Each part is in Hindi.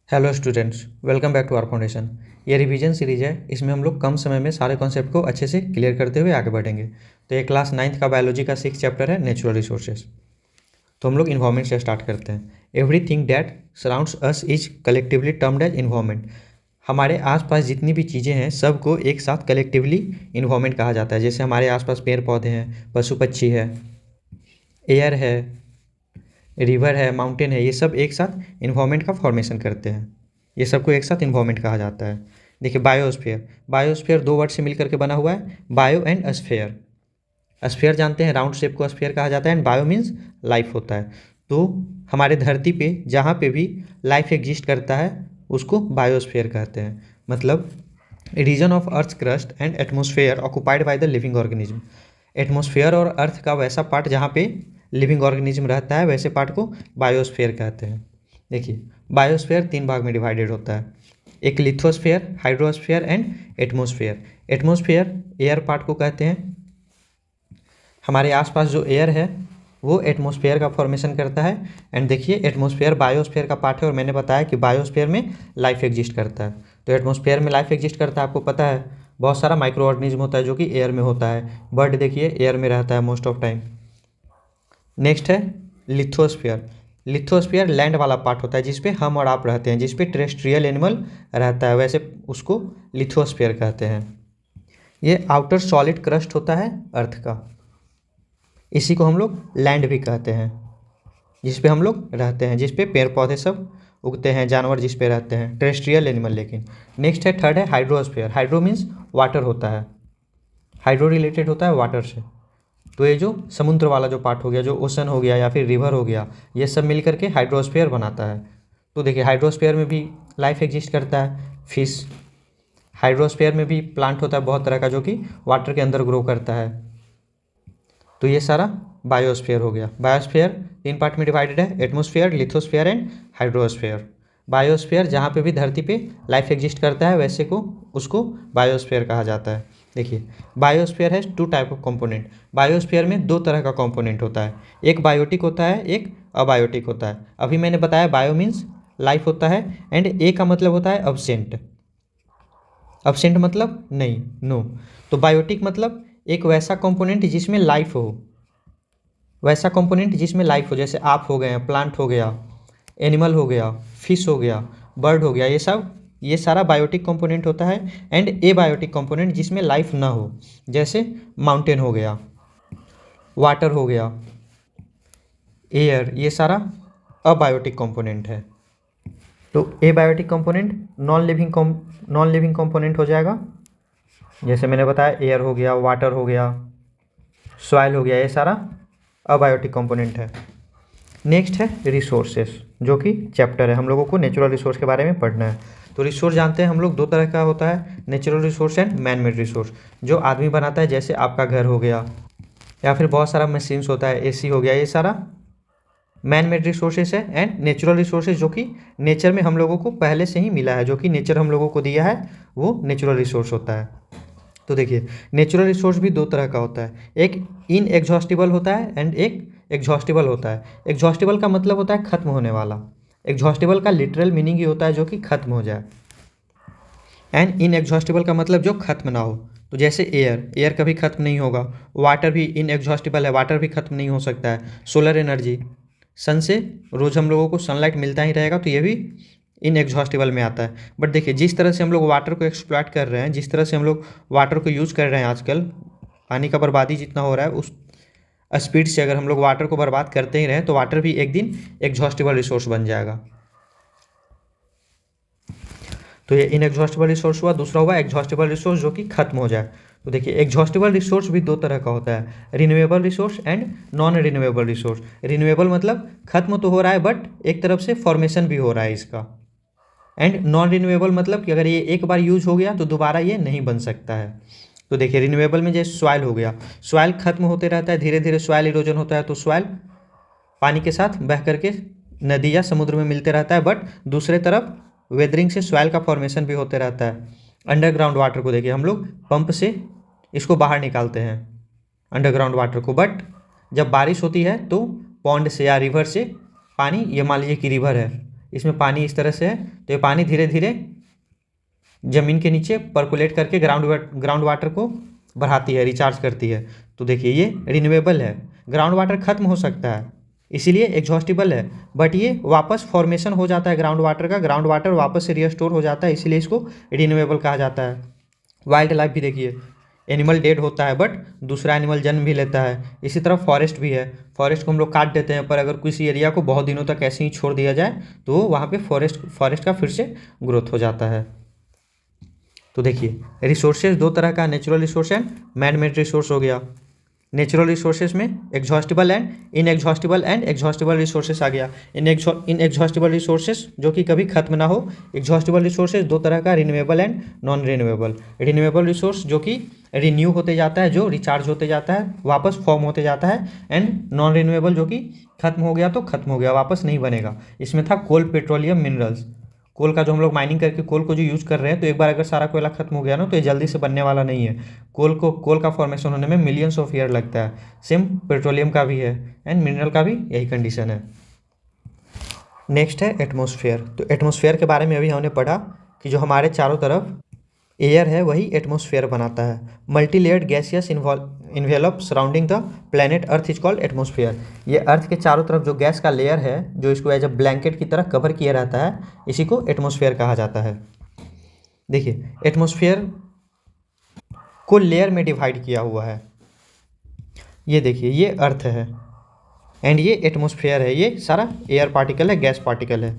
Hello students, welcome back to our foundation. ये रिवीजन सीरीज है। इसमें हम लोग कम समय में सारे कॉन्सेप्ट को अच्छे से क्लियर करते हुए आगे बढ़ेंगे। तो ये क्लास 9th का बायोलॉजी का 6th चैप्टर है, नेचुरल रिसोर्सेज। तो हम लोग इन्वायरमेंट से स्टार्ट करते हैं। Everything that surrounds us is collectively termed as environment. हमारे आसपास जितनी भी चीज़ें हैं सबको एक साथ कलेक्टिवली इन्वायरमेंट कहा जाता है। जैसे हमारे आसपास पेड़ पौधे हैं, पशु पक्षी है, एयर है, रिवर है, माउंटेन है, ये सब एक साथ इन्वायरमेंट का फॉर्मेशन करते हैं। ये सबको एक साथ इन्वायरमेंट कहा जाता है। देखिए बायोस्फीयर, बायोस्फीयर दो वर्ड से मिलकर के बना हुआ है, बायो एंड स्फीयर। स्फीयर जानते हैं, राउंड शेप को स्फीयर कहा जाता है, एंड बायो मीन्स लाइफ होता है। तो हमारे धरती पे जहाँ पे भी लाइफ एग्जिस्ट करता है उसको बायोस्फीयर कहते हैं। मतलब region of earth crust and atmosphere occupied by the living organism. Atmosphere और अर्थ का वैसा पार्ट जहाँ पे लिविंग ऑर्गेनिज्म रहता है, वैसे पार्ट को बायोस्फीयर कहते हैं। देखिए बायोस्फीयर 3 भाग में डिवाइडेड होता है। एक lithosphere, hydrosphere and atmosphere. Atmosphere air part को कहते हैं। हमारे आसपास जो एयर है वो एटमॉस्फेयर का फॉर्मेशन करता है। एंड देखिए एटमॉस्फेयर बायोस्फीयर का पार्ट है, और मैंने बताया कि बायोस्फीयर में लाइफ एग्जिस्ट करता है। तो एटमॉस्फेयर में लाइफ एग्जिस्ट करता है, आपको पता है। बहुत सारा माइक्रो ऑर्गेनिज्म होता है जो कि एयर में होता है। बर्ड देखिए एयर में रहता है मोस्ट ऑफ टाइम। नेक्स्ट है लिथोस्फीयर। लिथोस्फीयर लैंड वाला पार्ट होता है जिसपे हम और आप रहते हैं, जिसपे टेरेस्ट्रियल एनिमल रहता है, वैसे उसको लिथोस्फीयर कहते हैं। ये आउटर सॉलिड क्रस्ट होता है अर्थ का, इसी को हम लोग लैंड भी कहते हैं, जिस पे हम लोग रहते हैं, जिस पे पेड़ पौधे सब उगते हैं, जानवर जिस पे रहते हैं, टेरेस्ट्रियल एनिमल। लेकिन नेक्स्ट है थर्ड है हाइड्रोस्फीयर। हाइड्रो मीन्स वाटर होता है, हाइड्रो रिलेटेड होता है वाटर से। तो ये जो समुद्र वाला जो पार्ट हो गया, जो ओशन हो गया या फिर रिवर हो गया, ये सब मिल करके हाइड्रोस्फीयर बनाता है। तो देखिए हाइड्रोस्फीयर में भी लाइफ एग्जिस्ट करता है, फिश। हाइड्रोस्फीयर में भी प्लांट होता है बहुत तरह का जो कि वाटर के अंदर ग्रो करता है। तो ये सारा बायोस्फीयर हो गया। बायोस्फीयर 3 पार्ट में डिवाइडेड है, atmosphere, lithosphere and hydrosphere. Biosphere जहाँ पे भी धरती पे लाइफ एग्जिस्ट करता है वैसे को उसको बायोस्फीयर कहा जाता है। देखिए बायोस्फीयर है 2 टाइप ऑफ कंपोनेंट। बायोस्फीयर में 2 तरह का कंपोनेंट होता है, एक बायोटिक होता है, एक अबायोटिक होता है। अभी मैंने बताया बायो मीन्स लाइफ होता है, एंड ए का मतलब होता है अब्सेंट। अब्सेंट मतलब नहीं, नो। तो बायोटिक मतलब एक वैसा कंपोनेंट जिसमें लाइफ हो, वैसा कंपोनेंट जिसमें लाइफ हो, जैसे आप हो गए, प्लांट हो गया, एनिमल हो गया, फिश हो गया, बर्ड हो गया, ये सब, ये सारा बायोटिक कंपोनेंट होता है। एंड ए बायोटिक कंपोनेंट जिसमें लाइफ ना हो, जैसे माउंटेन हो गया, वाटर हो गया, एयर, ये सारा अबायोटिक कंपोनेंट है। तो abiotic component non living component हो जाएगा। जैसे मैंने बताया एयर हो गया, वाटर हो गया, सॉइल हो गया, ये सारा अबायोटिक कंपोनेंट है। नेक्स्ट है रिसोर्सेस, जो कि चैप्टर है, हम लोगों को नेचुरल रिसोर्स के बारे में पढ़ना है। तो रिसोर्स जानते हैं हम लोग 2 तरह का होता है, natural resource and man made resource. जो आदमी बनाता है, जैसे आपका घर हो गया, या फिर बहुत सारा मशीन्स होता है, एसी हो गया, ये सारा मैन मेड रिसोर्सेज है। एंड नेचुरल रिसोर्सेज जो कि नेचर में हम लोगों को पहले से ही मिला है, जो कि नेचर हम लोगों को दिया है, वो नेचुरल रिसोर्स होता है। तो देखिए नेचुरल रिसोर्स भी 2 तरह का होता है, एक इनएग्जॉस्टिबल होता है एंड एक एग्जॉस्टिबल होता है। एग्जॉस्टिबल का मतलब होता है खत्म होने वाला, एग्जॉस्टिबल का लिटरल मीनिंग ही होता है जो कि खत्म हो जाए, एंड इनएग्जॉस्टिबल का मतलब जो खत्म ना हो। तो जैसे एयर, एयर कभी खत्म नहीं होगा। वाटर भी इनएग्जॉस्टिबल है, वाटर भी खत्म नहीं हो सकता है। सोलर एनर्जी, सन से रोज़ हम लोगों को सनलाइट मिलता ही रहेगा, तो ये भी इनएग्जॉस्टिबल में आता है। बट देखिए जिस तरह से हम लोग वाटर को एक्सप्लॉइट कर रहे हैं, जिस तरह से हम लोग वाटर को यूज़ कर रहे हैं आजकल, पानी का बर्बादी जितना हो रहा है, उस स्पीड से अगर हम लोग वाटर को बर्बाद करते ही रहें तो वाटर भी एक दिन एग्जॉस्टिबल रिसोर्स बन जाएगा। तो ये इनएग्जॉस्टिबल रिसोर्स हुआ। दूसरा हुआ एग्जॉस्टिबल रिसोर्स, जो कि खत्म हो जाए। तो देखिए एग्जॉस्टिबल रिसोर्स भी 2 तरह का होता है, renewable resource and non renewable resource. Renewable मतलब खत्म तो हो रहा है बट एक तरफ से फॉर्मेशन भी हो रहा है इसका। एंड नॉन रिन्यूएबल मतलब कि अगर ये एक बार यूज हो गया तो दोबारा ये नहीं बन सकता है। तो देखिए रिन्यूएबल में जैसे सॉइल हो गया, सॉइल खत्म होते रहता है, धीरे धीरे सॉइल इरोजन होता है, तो सॉइल पानी के साथ बह करके नदी या समुद्र में मिलते रहता है। बट दूसरे तरफ वेदरिंग से सॉइल का फॉर्मेशन भी होते रहता है। अंडरग्राउंड वाटर को देखिए हम लोग पंप से इसको बाहर निकालते हैं अंडरग्राउंड वाटर को, बट जब बारिश होती है तो पॉन्ड से या रिवर से पानी, ये मान लीजिए कि रिवर है, इसमें पानी इस तरह से है, तो ये पानी धीरे धीरे ज़मीन के नीचे पर्कुलेट करके ग्राउंड वाटर को बढ़ाती है, रिचार्ज करती है। तो देखिए ये रिन्यूएबल है। ग्राउंड वाटर खत्म हो सकता है इसीलिए एग्जॉस्टिबल है, बट ये वापस फॉर्मेशन हो जाता है ग्राउंड वाटर का, ग्राउंड वाटर वापस से रिस्टोर हो जाता है, इसीलिए इसको रिन्यूएबल कहा जाता है। वाइल्ड लाइफ भी देखिए, एनिमल डेड होता है बट दूसरा एनिमल जन्म भी लेता है। इसी तरह फॉरेस्ट भी है, फॉरेस्ट को हम लोग काट देते हैं, पर अगर किसी एरिया को बहुत दिनों तक ऐसे ही छोड़ दिया जाए तो वहाँ पे फॉरेस्ट का फिर से ग्रोथ हो जाता है। तो देखिए रिसोर्सेज दो तरह का, natural resource and man made resource हो गया। नेचुरल रिसोर्सेज में एग्जॉस्टिबल एंड एग्जॉस्टिबल रिसोर्सेज आ गया। इन एग्जॉस्टिबल रिसोर्सेज जो कि कभी खत्म ना हो। एग्जॉस्टिबल रिसोर्सेज दो तरह का, renewable and non renewable. Renewable resource जो कि रिन्यू होते जाता है, जो रिचार्ज होते जाता है, वापस फॉर्म होते जाता है, एंड नॉन रिन्यूएबल जो कि खत्म हो गया तो खत्म हो गया, वापस नहीं बनेगा। इसमें था कोल, पेट्रोलियम, मिनरल्स। कोल का जो हम लोग माइनिंग करके कोल को जो यूज़ कर रहे हैं, तो एक बार अगर सारा कोयला खत्म हो गया ना तो ये जल्दी से बनने वाला नहीं है। कोल का फॉर्मेशन होने में मिलियंस ऑफ ईयर लगता है। सेम पेट्रोलियम का भी है एंड मिनरल का भी यही कंडीशन है। नेक्स्ट है एटमॉस्फेयर। तो एटमॉस्फेयर के बारे में अभी हमने पढ़ा कि जो हमारे चारों तरफ एयर है वही एटमॉस्फेयर बनाता है। Multi layered gaseous envelope surrounding the planet earth is called atmosphere. ये अर्थ के चारों तरफ जो गैस का लेयर है, जो इसको एज अ ब्लैंकेट की तरह कवर किया रहता है, इसी को एटमॉस्फेयर कहा जाता है। देखिए एटमॉस्फेयर को लेयर में डिवाइड किया हुआ है। ये देखिए ये अर्थ है एंड ये एटमॉस्फेयर है, ये सारा एयर पार्टिकल है, गैस पार्टिकल है।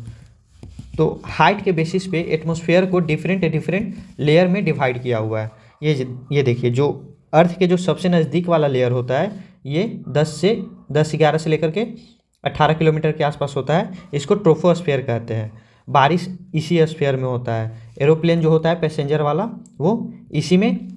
तो हाइट के बेसिस पे एटमॉस्फेयर को डिफरेंट लेयर में डिवाइड किया हुआ है। ये देखिए जो अर्थ के जो सबसे नज़दीक वाला लेयर होता है, ये 11 से लेकर के 18 किलोमीटर के आसपास होता है। इसको ट्रोपोस्फेयर कहते हैं। बारिश इसी स्फीयर में होता है। एरोप्लेन जो होता है पैसेंजर वाला, वो इसी में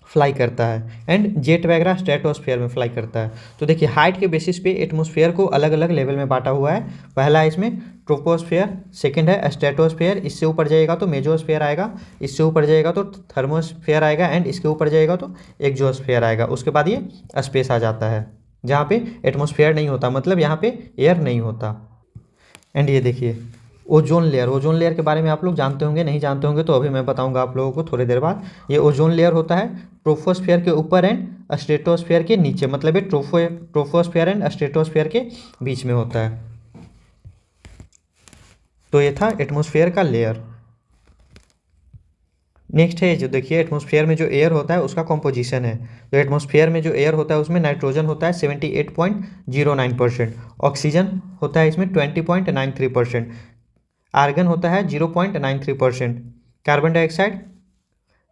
फ्लाई करता है, एंड जेट वगैरह स्ट्रेटोस्फेयर में फ्लाई करता है। तो देखिए हाइट के बेसिस पे एटमॉस्फेयर को अलग अलग लेवल में बांटा हुआ है। पहला है इसमें ट्रोपोस्फेयर, सेकंड है स्ट्रेटोस्फेयर, इससे ऊपर जाएगा तो मेजोस्फेयर आएगा, इससे ऊपर जाएगा तो थर्मोस्फेयर आएगा, एंड इसके ऊपर जाएगा तो एक्सोस्फेयर आएगा। उसके बाद ये स्पेस आ जाता है जहाँ पे एटमॉस्फेयर नहीं होता, मतलब यहाँ पे एयर नहीं होता। एंड ये देखिए ओजोन लेयर के बारे में आप लोग जानते होंगे, नहीं जानते होंगे तो अभी मैं बताऊंगा आप लोगों को थोड़ी देर बाद। ये ओजोन लेयर होता है ट्रोपोस्फेयर के ऊपर एंड स्ट्रेटोस्फेयर के नीचे, मतलब ये ट्रोपोस्फेयर एंड स्ट्रेटोस्फेयर के बीच में होता है। तो ये था एटमॉस्फेयर का लेयर। नेक्स्ट है जो देखिए एटमॉस्फेयर में जो एयर होता है उसका कॉम्पोजिशन है। तो एटमॉस्फेयर में जो एयर होता है उसमें नाइट्रोजन होता है 78.09%, ऑक्सीजन होता है इसमें 20.93%, आर्गन होता है 0.93%, कार्बन डाइऑक्साइड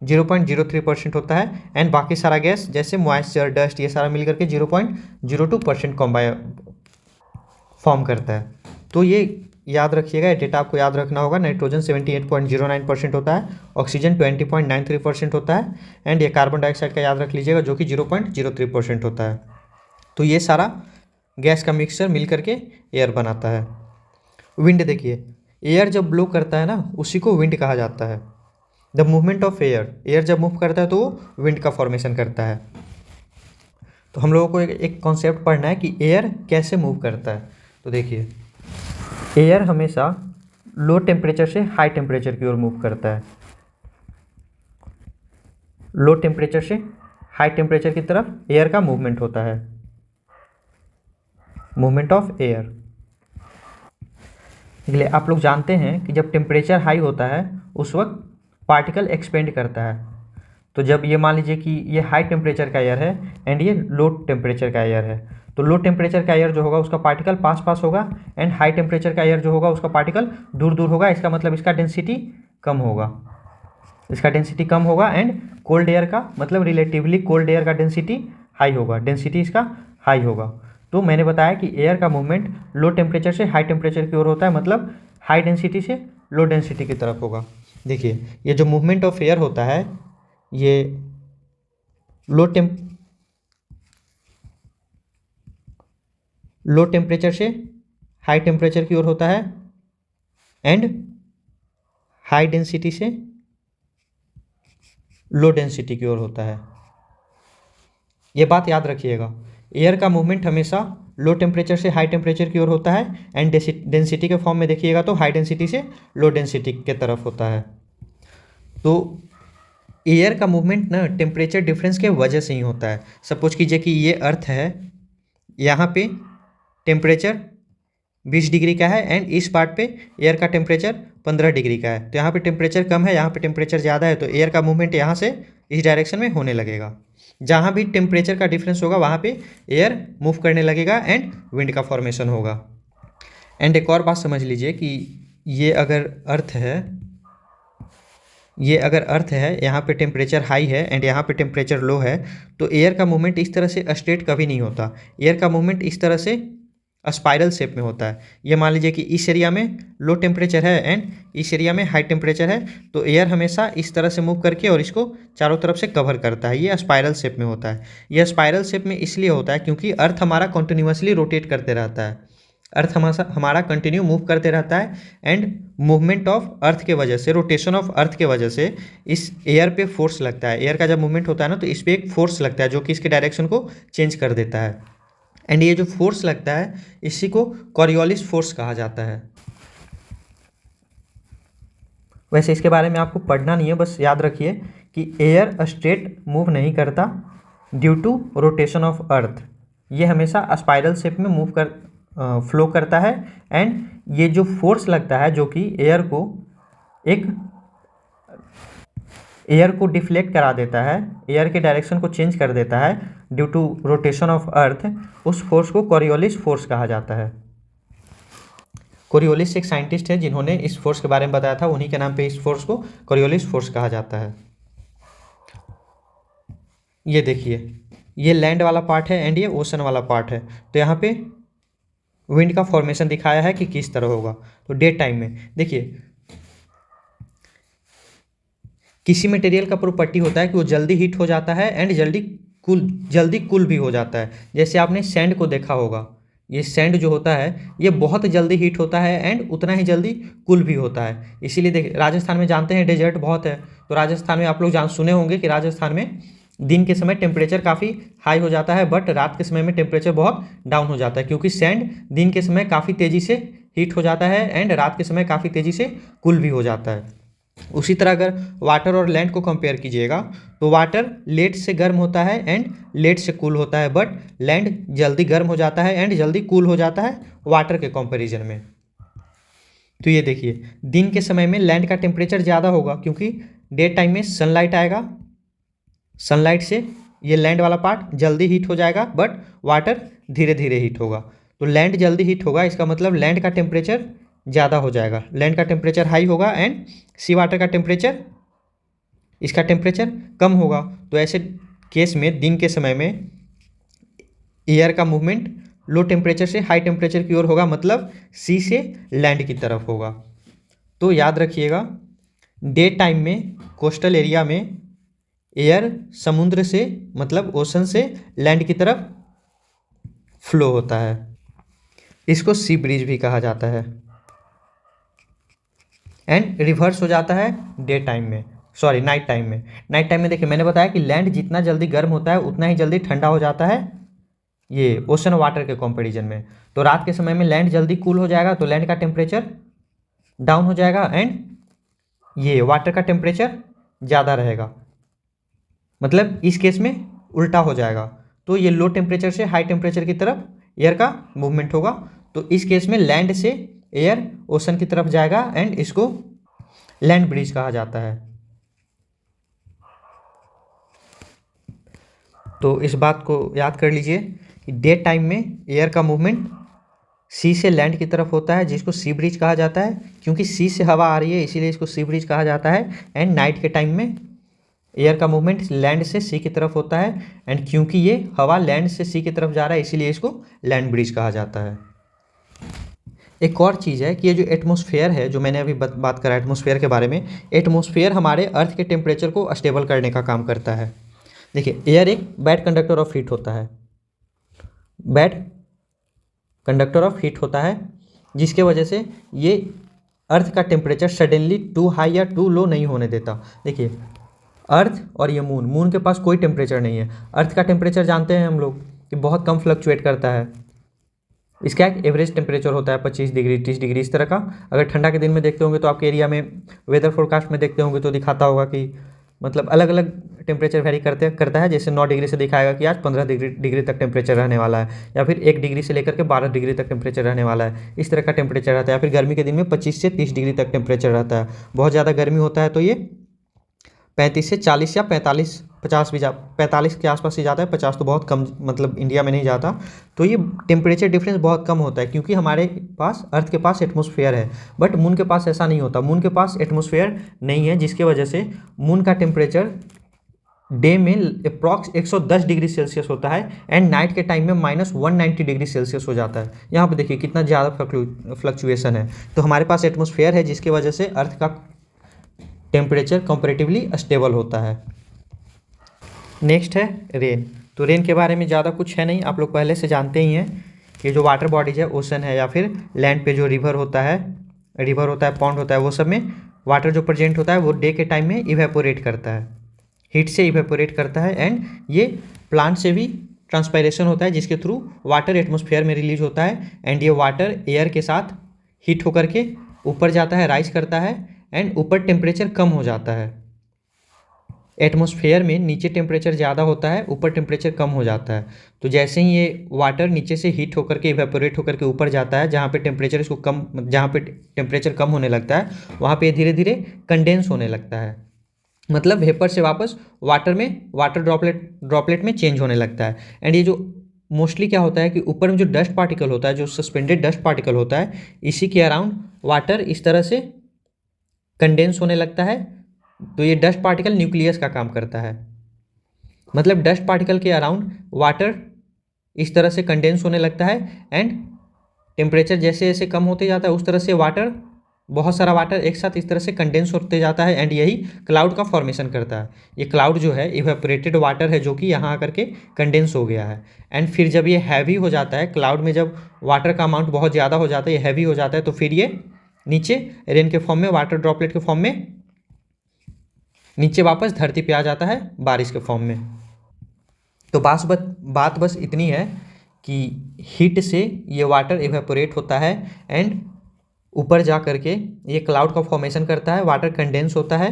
0.03% होता है, एंड बाकी सारा गैस जैसे मॉइस्चर, डस्ट, ये सारा मिलकर के 0.02% फॉर्म करता है। तो ये याद रखिएगा, डेटा आपको याद रखना होगा। नाइट्रोजन 78.09% होता है, ऑक्सीजन 20.93% होता है, एंड ये कार्बन डाइऑक्साइड का याद रख लीजिएगा जो कि 0.03% होता है। तो ये सारा गैस का मिक्सचर मिल करके एयर बनाता है। विंड देखिए, एयर जब ब्लो करता है ना उसी को विंड कहा जाता है। द मूवमेंट ऑफ एयर जब मूव करता है तो वो विंड का फॉर्मेशन करता है। तो हम लोगों को एक कॉन्सेप्ट पढ़ना है कि एयर कैसे मूव करता है। तो देखिए एयर हमेशा लो टेम्परेचर से हाई टेम्परेचर की ओर मूव करता है। लो टेम्परेचर से हाई टेम्परेचर की तरफ एयर का मूवमेंट होता है, मूवमेंट ऑफ एयर। इसलिए आप लोग जानते हैं कि जब टेम्परेचर हाई होता है उस वक्त पार्टिकल एक्सपेंड करता है। तो जब ये मान लीजिए कि ये हाई टेम्परेचर का एयर है एंड ये लो टेम्परेचर का एयर है, तो लो टेम्परेचर का एयर जो होगा उसका पार्टिकल पास होगा, एंड हाई टेम्परेचर का एयर जो होगा उसका पार्टिकल दूर होगा। इसका मतलब इसका डेंसिटी कम होगा, एंड कोल्ड एयर का मतलब रिलेटिवली कोल्ड एयर का डेंसिटी हाई होगा, डेंसिटी इसका हाई होगा। तो मैंने बताया कि एयर का मूवमेंट लो टेम्परेचर से हाई टेम्परेचर की ओर होता है, मतलब हाई डेंसिटी से लो डेंसिटी की तरफ होगा। देखिए ये जो मूवमेंट ऑफ एयर होता है ये लो टेम्परेचर से हाई टेम्परेचर की ओर होता है, एंड हाई डेंसिटी से लो डेंसिटी की ओर होता है। ये बात याद रखिएगा, एयर का मूवमेंट हमेशा लो टेम्परेचर से हाई टेम्परेचर की ओर होता है, एंड डेंसिटी के फॉर्म में देखिएगा तो हाई डेंसिटी से लो डेंसिटी के तरफ होता है। तो एयर का मूवमेंट ना टेम्परेचर डिफरेंस के वजह से ही होता है। सपोज कीजिए कि ये अर्थ है, यहाँ पे टेम्परेचर 20 डिग्री का है एंड इस पार्ट पे एयर का टेम्परेचर 15 डिग्री का है। तो यहाँ पे टेम्परेचर कम है, यहाँ पे टेम्परेचर ज़्यादा है, तो एयर का मूवमेंट यहाँ से इस डायरेक्शन में होने लगेगा। जहाँ भी टेम्परेचर का डिफरेंस होगा वहाँ पे एयर मूव करने लगेगा एंड विंड का फॉर्मेशन होगा। एंड एक और बात समझ लीजिए कि ये अगर अर्थ है, यहाँ पे टेम्परेचर हाई है एंड यहाँ पे टेम्परेचर लो है, तो एयर का मूवमेंट इस तरह से स्ट्रेट कभी नहीं होता। एयर का मूवमेंट इस तरह से स्पाइरल शेप में होता है। ये मान लीजिए कि इस एरिया में लो टेम्परेचर है एंड इस एरिया में हाई टेम्परेचर है, तो एयर हमेशा इस तरह से मूव करके और इसको चारों तरफ से कवर करता है। ये स्पाइरल शेप में होता है। यह स्पाइरल शेप में इसलिए होता है क्योंकि अर्थ हमारा कंटिन्यूसली रोटेट करते रहता है। अर्थ हमारा कंटिन्यू मूव करते रहता है एंड मूवमेंट ऑफ अर्थ के वजह से, रोटेशन ऑफ अर्थ के वजह से इस एयर पे फोर्स लगता है। एयर का जब मूवमेंट होता है ना, तो इस पर एक फोर्स लगता है जो कि इसके डायरेक्शन को चेंज कर देता है। एंड ये जो फोर्स लगता है इसी को कॉरियोलिस फोर्स कहा जाता है। वैसे इसके बारे में आपको पढ़ना नहीं है, बस याद रखिए कि एयर स्ट्रेट मूव नहीं करता due to rotation of earth. ये हमेशा स्पाइरल शेप में फ्लो करता है एंड ये जो फोर्स लगता है जो कि एयर को डिफ्लेक्ट करा देता है, एयर के डायरेक्शन को चेंज कर देता है due to rotation of earth, उस फोर्स को कॉरियोलिस फोर्स कहा जाता है। कॉरियोलिस एक साइंटिस्ट है जिन्होंने इस फोर्स के बारे में बताया था, उन्हीं के नाम पे इस फोर्स को कॉरियोलिस फोर्स कहा जाता है। ये देखिए, ये लैंड वाला पार्ट है एंड ये ओशन वाला पार्ट है। तो यहाँ पे विंड का फॉर्मेशन दिखाया है कि किस तरह होगा। तो डे टाइम में देखिए, किसी मटेरियल का प्रॉपर्टी होता है कि वो जल्दी हीट हो जाता है एंड जल्दी कूल भी हो जाता है। जैसे आपने सैंड को देखा होगा, ये सैंड जो होता है ये बहुत जल्दी हीट होता है एंड उतना ही जल्दी कूल भी होता है। इसीलिए देखिए, राजस्थान में जानते हैं डेजर्ट बहुत है, तो राजस्थान में आप लोग सुने होंगे कि राजस्थान में दिन के समय टेम्परेचर काफ़ी हाई हो जाता है, बट रात के समय में टेम्परेचर बहुत डाउन हो जाता है, क्योंकि सैंड दिन के समय काफ़ी तेज़ी से हीट हो जाता है एंड रात के समय काफ़ी तेज़ी से कूल भी हो जाता है। उसी तरह अगर वाटर और लैंड को कंपेयर कीजिएगा तो वाटर लेट से गर्म होता है एंड लेट से कूल होता है, बट लैंड जल्दी गर्म हो जाता है एंड जल्दी कूल हो जाता है वाटर के कंपैरिजन में। तो ये देखिए, दिन के समय में लैंड का टेम्परेचर ज़्यादा होगा क्योंकि डे टाइम में सनलाइट आएगा, सनलाइट से ये लैंड वाला पार्ट जल्दी हीट हो जाएगा, बट वाटर धीरे धीरे हीट होगा। तो लैंड जल्दी हीट होगा, इसका मतलब लैंड का टेम्परेचर ज़्यादा हो जाएगा, लैंड का टेम्परेचर हाई होगा एंड सी वाटर का टेम्परेचर, इसका टेम्परेचर कम होगा। तो ऐसे केस में दिन के समय में एयर का मूवमेंट लो टेम्परेचर से हाई टेम्परेचर की ओर होगा, मतलब सी से लैंड की तरफ होगा। तो याद रखिएगा, डे टाइम में कोस्टल एरिया में एयर समुद्र से, मतलब ओशन से लैंड की तरफ फ्लो होता है। इसको सी ब्रीज भी कहा जाता है। एंड रिवर्स हो जाता है डे टाइम में, सॉरी नाइट टाइम में। नाइट टाइम में देखिए, मैंने बताया कि लैंड जितना जल्दी गर्म होता है उतना ही जल्दी ठंडा हो जाता है ये ओशन वाटर के कंपैरिजन में। तो रात के समय में लैंड जल्दी कूल हो जाएगा, तो लैंड का टेम्परेचर डाउन हो जाएगा एंड ये वाटर का टेम्परेचर ज़्यादा रहेगा, मतलब इस केस में उल्टा हो जाएगा। तो ये लो टेम्परेचर से हाई टेम्परेचर की तरफ एयर का मूवमेंट होगा। तो इस केस में लैंड से एयर ओशन की तरफ जाएगा एंड इसको लैंड ब्रिज कहा जाता है। तो इस बात को याद कर लीजिए कि डे टाइम में एयर का मूवमेंट सी से लैंड की तरफ होता है, जिसको सी ब्रिज कहा जाता है, क्योंकि सी से हवा आ रही है इसीलिए इसको सी ब्रिज कहा जाता है। एंड नाइट के टाइम में एयर का मूवमेंट लैंड से सी की तरफ होता है एंड क्योंकि ये हवा लैंड से सी की तरफ जा रहा है इसीलिए इसको लैंड ब्रिज कहा जाता है। एक और चीज़ है कि ये जो एटमॉस्फेयर है, जो मैंने अभी बात करा एटमॉस्फेयर के बारे में, एटमॉस्फेयर हमारे अर्थ के टेम्परेचर को स्टेबल करने का काम करता है। देखिए, एयर एक बैड कंडक्टर ऑफ हीट होता है, बैड कंडक्टर ऑफ हीट होता है, जिसके वजह से ये अर्थ का टेम्परेचर सडनली टू हाई या टू लो नहीं होने देता। देखिए, अर्थ और ये मून के पास कोई टेम्परेचर नहीं है। अर्थ का टेम्परेचर जानते हैं हम लोग कि बहुत कम फ्लक्चुएट करता है, इसका एक एवरेज टेम्परेचर होता है 25 डिग्री 30 डिग्री इस तरह का। अगर ठंडा के दिन में देखते होंगे तो आपके एरिया में वेदर फोरकास्ट में देखते होंगे तो दिखाता होगा कि मतलब अलग अलग टेम्परेचर वेरी करता है। जैसे 9 डिग्री से दिखाएगा कि आज 15 डिग्री तक टेम्परेचर रहने वाला है, या फिर 1 डिग्री से लेकर के 12 डिग्री तक टेम्परेचर रहने वाला है, इस तरह का टेम्परेचर रहता है। या फिर गर्मी के दिन में 25 से 30 डिग्री तक टेम्परेचर रहता है। बहुत ज़्यादा गर्मी होता है तो ये 35 से 40 या 45 50 भी 45 के आसपास ही जाता है। 50 तो बहुत कम, मतलब इंडिया में नहीं जाता। तो ये टेम्परेचर डिफरेंस बहुत कम होता है क्योंकि हमारे पास अर्थ के पास एटमॉस्फेयर है, बट मून के पास ऐसा नहीं होता। मून के पास एटमॉस्फेयर नहीं है, जिसके वजह से मून का टेम्परेचर डे में अप्रॉक्स 110 डिग्री सेल्सियस होता है एंड नाइट के टाइम में -190 डिग्री सेल्सियस हो जाता है। यहाँ पे देखिए कितना ज़्यादा फ्लक्चुएशन है। तो हमारे पास एटमॉस्फेयर है जिसकी वजह से अर्थ का टेम्परेचर कंपैरेटिवली स्टेबल होता है। नेक्स्ट है रेन। तो रेन के बारे में ज़्यादा कुछ है नहीं, आप लोग पहले से जानते ही हैं कि जो वाटर बॉडीज है, ओशन है या फिर लैंड पे जो रिवर होता है, पॉन्ड होता है, वो सब में वाटर जो प्रेजेंट होता है वो डे के टाइम में इवेपोरेट करता है, हीट से इवेपोरेट करता है। एंड ये प्लांट से भी ट्रांसपायरेशन होता है जिसके थ्रू वाटर एटमॉस्फेयर में रिलीज होता है। एंड ये वाटर एयर के साथ हीट होकर के ऊपर जाता है, राइज करता है एंड ऊपर टेम्परेचर कम हो जाता है। एटमॉस्फेयर में नीचे टेम्परेचर ज़्यादा होता है, ऊपर टेम्परेचर कम हो जाता है। तो जैसे ही ये वाटर नीचे से हीट होकर के इवेपोरेट होकर के ऊपर जाता है, जहाँ पे टेम्परेचर कम होने लगता है, वहाँ पे धीरे धीरे कंडेंस होने लगता है। मतलब वेपर से वापस वाटर ड्रॉपलेट में चेंज होने लगता है। एंड ये जो मोस्टली क्या होता है कि ऊपर में जो डस्ट पार्टिकल होता है, जो सस्पेंडेड डस्ट पार्टिकल होता है, इसी के अराउंड वाटर इस तरह से कंडेंस होने लगता है। तो ये डस्ट पार्टिकल न्यूक्लियस का काम करता है। मतलब डस्ट पार्टिकल के अराउंड वाटर इस तरह से कंडेंस होने लगता है एंड टेम्परेचर जैसे जैसे कम होते जाता है उस तरह से बहुत सारा वाटर एक साथ इस तरह से कंडेंस होते जाता है एंड यही क्लाउड का फॉर्मेशन करता है। ये क्लाउड जो है इवेपोरेटेड वाटर है जो कि यहाँ आकर के कंडेंस हो गया है। एंड फिर जब ये हैवी हो जाता है, क्लाउड में जब वाटर का अमाउंट बहुत ज़्यादा हो जाता है, ये हैवी हो जाता है, तो फिर ये नीचे रेन के फॉर्म में, वाटर ड्रॉपलेट के फॉर्म में नीचे वापस धरती पे आ जाता है बारिश के फॉर्म में। तो बात बस इतनी है कि हीट से ये वाटर इवेपोरेट होता है एंड ऊपर जा करके ये क्लाउड का फॉर्मेशन करता है, वाटर कंडेंस होता है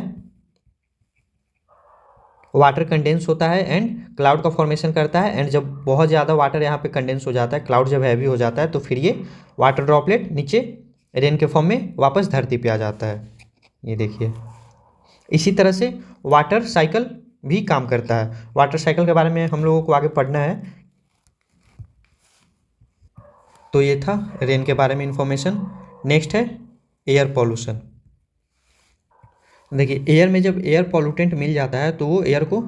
एंड क्लाउड का फॉर्मेशन करता है। एंड जब बहुत ज़्यादा वाटर यहाँ पे कंडेंस हो जाता है, क्लाउड जब हैवी हो जाता है, तो फिर ये वाटर ड्रॉपलेट नीचे रेन के फॉर्म में वापस धरती पे आ जाता है। ये देखिए, इसी तरह से वाटर साइकिल भी काम करता है। वाटर साइकिल के बारे में हम लोगों को आगे पढ़ना है। तो ये था रेन के बारे में इंफॉर्मेशन। नेक्स्ट है एयर पॉल्यूशन। देखिए, एयर में जब एयर पॉल्यूटेंट मिल जाता है तो वो एयर को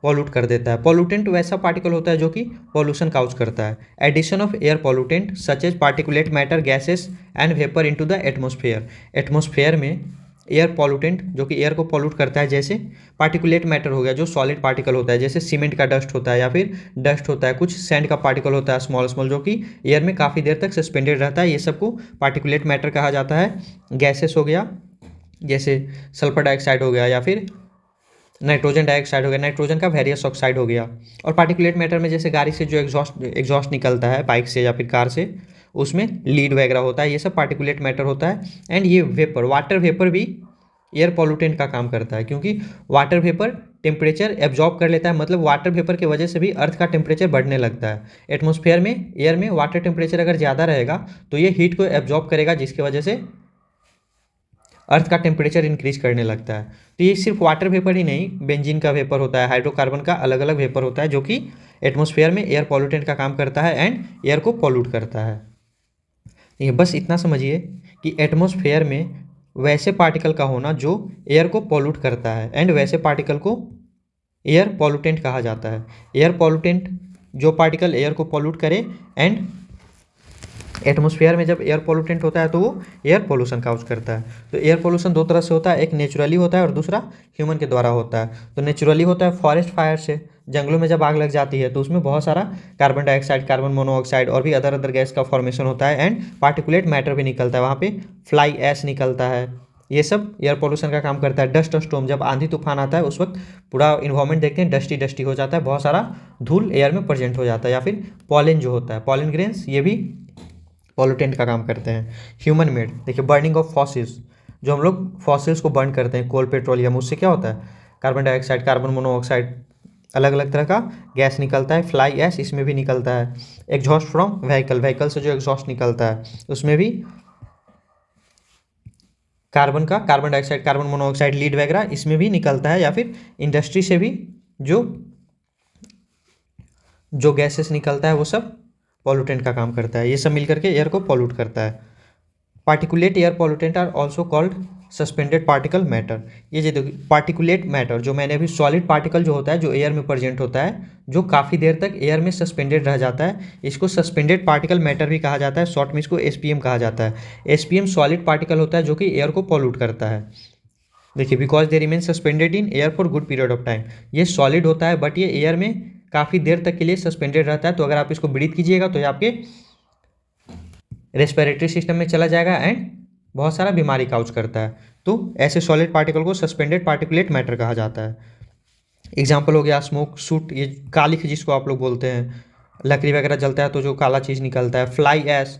पॉल्यूट कर देता है। पॉल्यूटेंट वैसा पार्टिकल होता है जो कि पॉल्यूशन काउज करता है। Addition of air pollutant such as particulate matter, gases and vapour into the atmosphere. Atmosphere में एयर पॉल्यूटेंट जो कि एयर को पॉल्यूट करता है, जैसे पार्टिकुलेट मैटर हो गया जो सॉलिड पार्टिकल होता है, जैसे सीमेंट का डस्ट होता है या फिर डस्ट होता है, कुछ सैंड का पार्टिकल होता है स्मॉल जो कि एयर में काफ़ी देर तक सस्पेंडेड रहता है, ये सबको पार्टिकुलेट मैटर कहा जाता है। गैसेस हो गया जैसे सल्फर डाइऑक्साइड हो गया या फिर नाइट्रोजन डाइऑक्साइड हो गया, नाइट्रोजन का वेरियस ऑक्साइड हो गया। और पार्टिकुलेट मैटर में जैसे गाड़ी से जो एग्जॉस्ट निकलता है, बाइक से या फिर कार से, उसमें लीड वगैरह होता है, ये सब पार्टिकुलेट मैटर होता है। एंड ये वाटर वेपर भी एयर पॉल्यूटेंट का काम करता है, क्योंकि वाटर वेपर टेम्परेचर एब्जॉर्ब कर लेता है। मतलब वाटर वेपर की वजह से भी अर्थ का टेम्परेचर बढ़ने लगता है। एटमॉस्फेयर में, एयर में वाटर टेम्परेचर अगर ज़्यादा रहेगा तो ये हीट को एब्जॉर्ब करेगा, जिसकी वजह से अर्थ का टेम्परेचर इंक्रीज करने लगता है। तो ये सिर्फ वाटर वेपर ही नहीं, बेंजीन का वेपर होता है, हाइड्रोकार्बन का अलग अलग वेपर होता है जो कि एटमॉस्फेयर में एयर पॉल्यूटेंट का काम करता है एंड एयर को पॉल्यूट करता है। ये बस इतना समझिए कि एटमॉस्फेयर में वैसे पार्टिकल का होना जो एयर को पॉल्यूट करता है एंड वैसे पार्टिकल को एयर पॉल्यूटेंट कहा जाता है। एयर पॉल्यूटेंट जो पार्टिकल एयर को पॉल्यूट करे, एंड एटमॉस्फेयर में जब एयर पॉल्यूटेंट होता है तो वो एयर पोल्यूशन काउज करता है। तो एयर पोल्यूशन दो तरह से होता है, एक नेचुरली होता है और दूसरा ह्यूमन के द्वारा होता है। तो नेचुरली होता है फॉरेस्ट फायर से, जंगलों में जब आग लग जाती है तो उसमें बहुत सारा कार्बन डाइऑक्साइड, कार्बन मोनोऑक्साइड और भी अदर गैस का फॉर्मेशन होता है एंड पार्टिकुलेट मैटर भी निकलता है, वहाँ पे फ्लाई ऐश निकलता है। ये सब एयर पोल्यूशन का काम करता है। डस्ट स्टॉर्म, जब आंधी तूफान आता है उस वक्त पूरा इन्वायरमेंट देखते हैं डस्टी हो जाता है, बहुत सारा धूल एयर में प्रेजेंट हो जाता है। या फिर पॉलन जो होता है, पॉलन ग्रेन्स, ये भी पॉल्यूटेंट का काम करते हैं। ह्यूमन मेड, देखिए बर्निंग ऑफ फॉसिल्स, जो हम लोग फॉसिल्स को बर्न करते हैं, कोल, पेट्रोलियम, उससे क्या होता है कार्बन डाइऑक्साइड, कार्बन मोनोऑक्साइड, अलग अलग तरह का गैस निकलता है। फ्लाई ऐश इसमें भी निकलता है। एग्जॉस्ट फ्रॉम व्हीकल से जो एग्जॉस्ट निकलता है उसमें भी carbon dioxide, carbon monoxide, lead वगैरह इसमें भी निकलता है। या फिर इंडस्ट्री से भी जो जो गैसेस निकलता है वो सब पॉल्यूटेंट का काम करता है। ये सब मिलकर के एयर को पॉल्यूट करता है। Particulate air pollutant are also called suspended particle matter. ये जो पार्टिकुलेट मैटर, जो मैंने अभी सॉलिड पार्टिकल जो होता है, जो एयर में प्रेजेंट होता है, जो काफ़ी देर तक एयर में सस्पेंडेड रह जाता है, इसको सस्पेंडेड पार्टिकल मैटर भी कहा जाता है। शॉर्ट में इसको एसपीएम कहा जाता है। एसपीएम सॉलिड पार्टिकल होता है जो कि एयर को पॉल्यूट करता है। देखिए, because they remain suspended in air for good period of time. ये सॉलिड होता है बट ये एयर में काफ़ी देर तक के लिए सस्पेंडेड रहता है। तो अगर आप इसको ब्रीथ कीजिएगा तो ये आपके रेस्पिरेटरी सिस्टम में चला जाएगा एंड बहुत सारा बीमारी काउज करता है। तो ऐसे सॉलिड पार्टिकल को सस्पेंडेड पार्टिकुलेट मैटर कहा जाता है। एग्जाम्पल हो गया स्मोक सूट, ये कालिख जिसको आप लोग बोलते हैं, लकड़ी वगैरह जलता है तो जो काला चीज़ निकलता है। फ्लाई ऐश,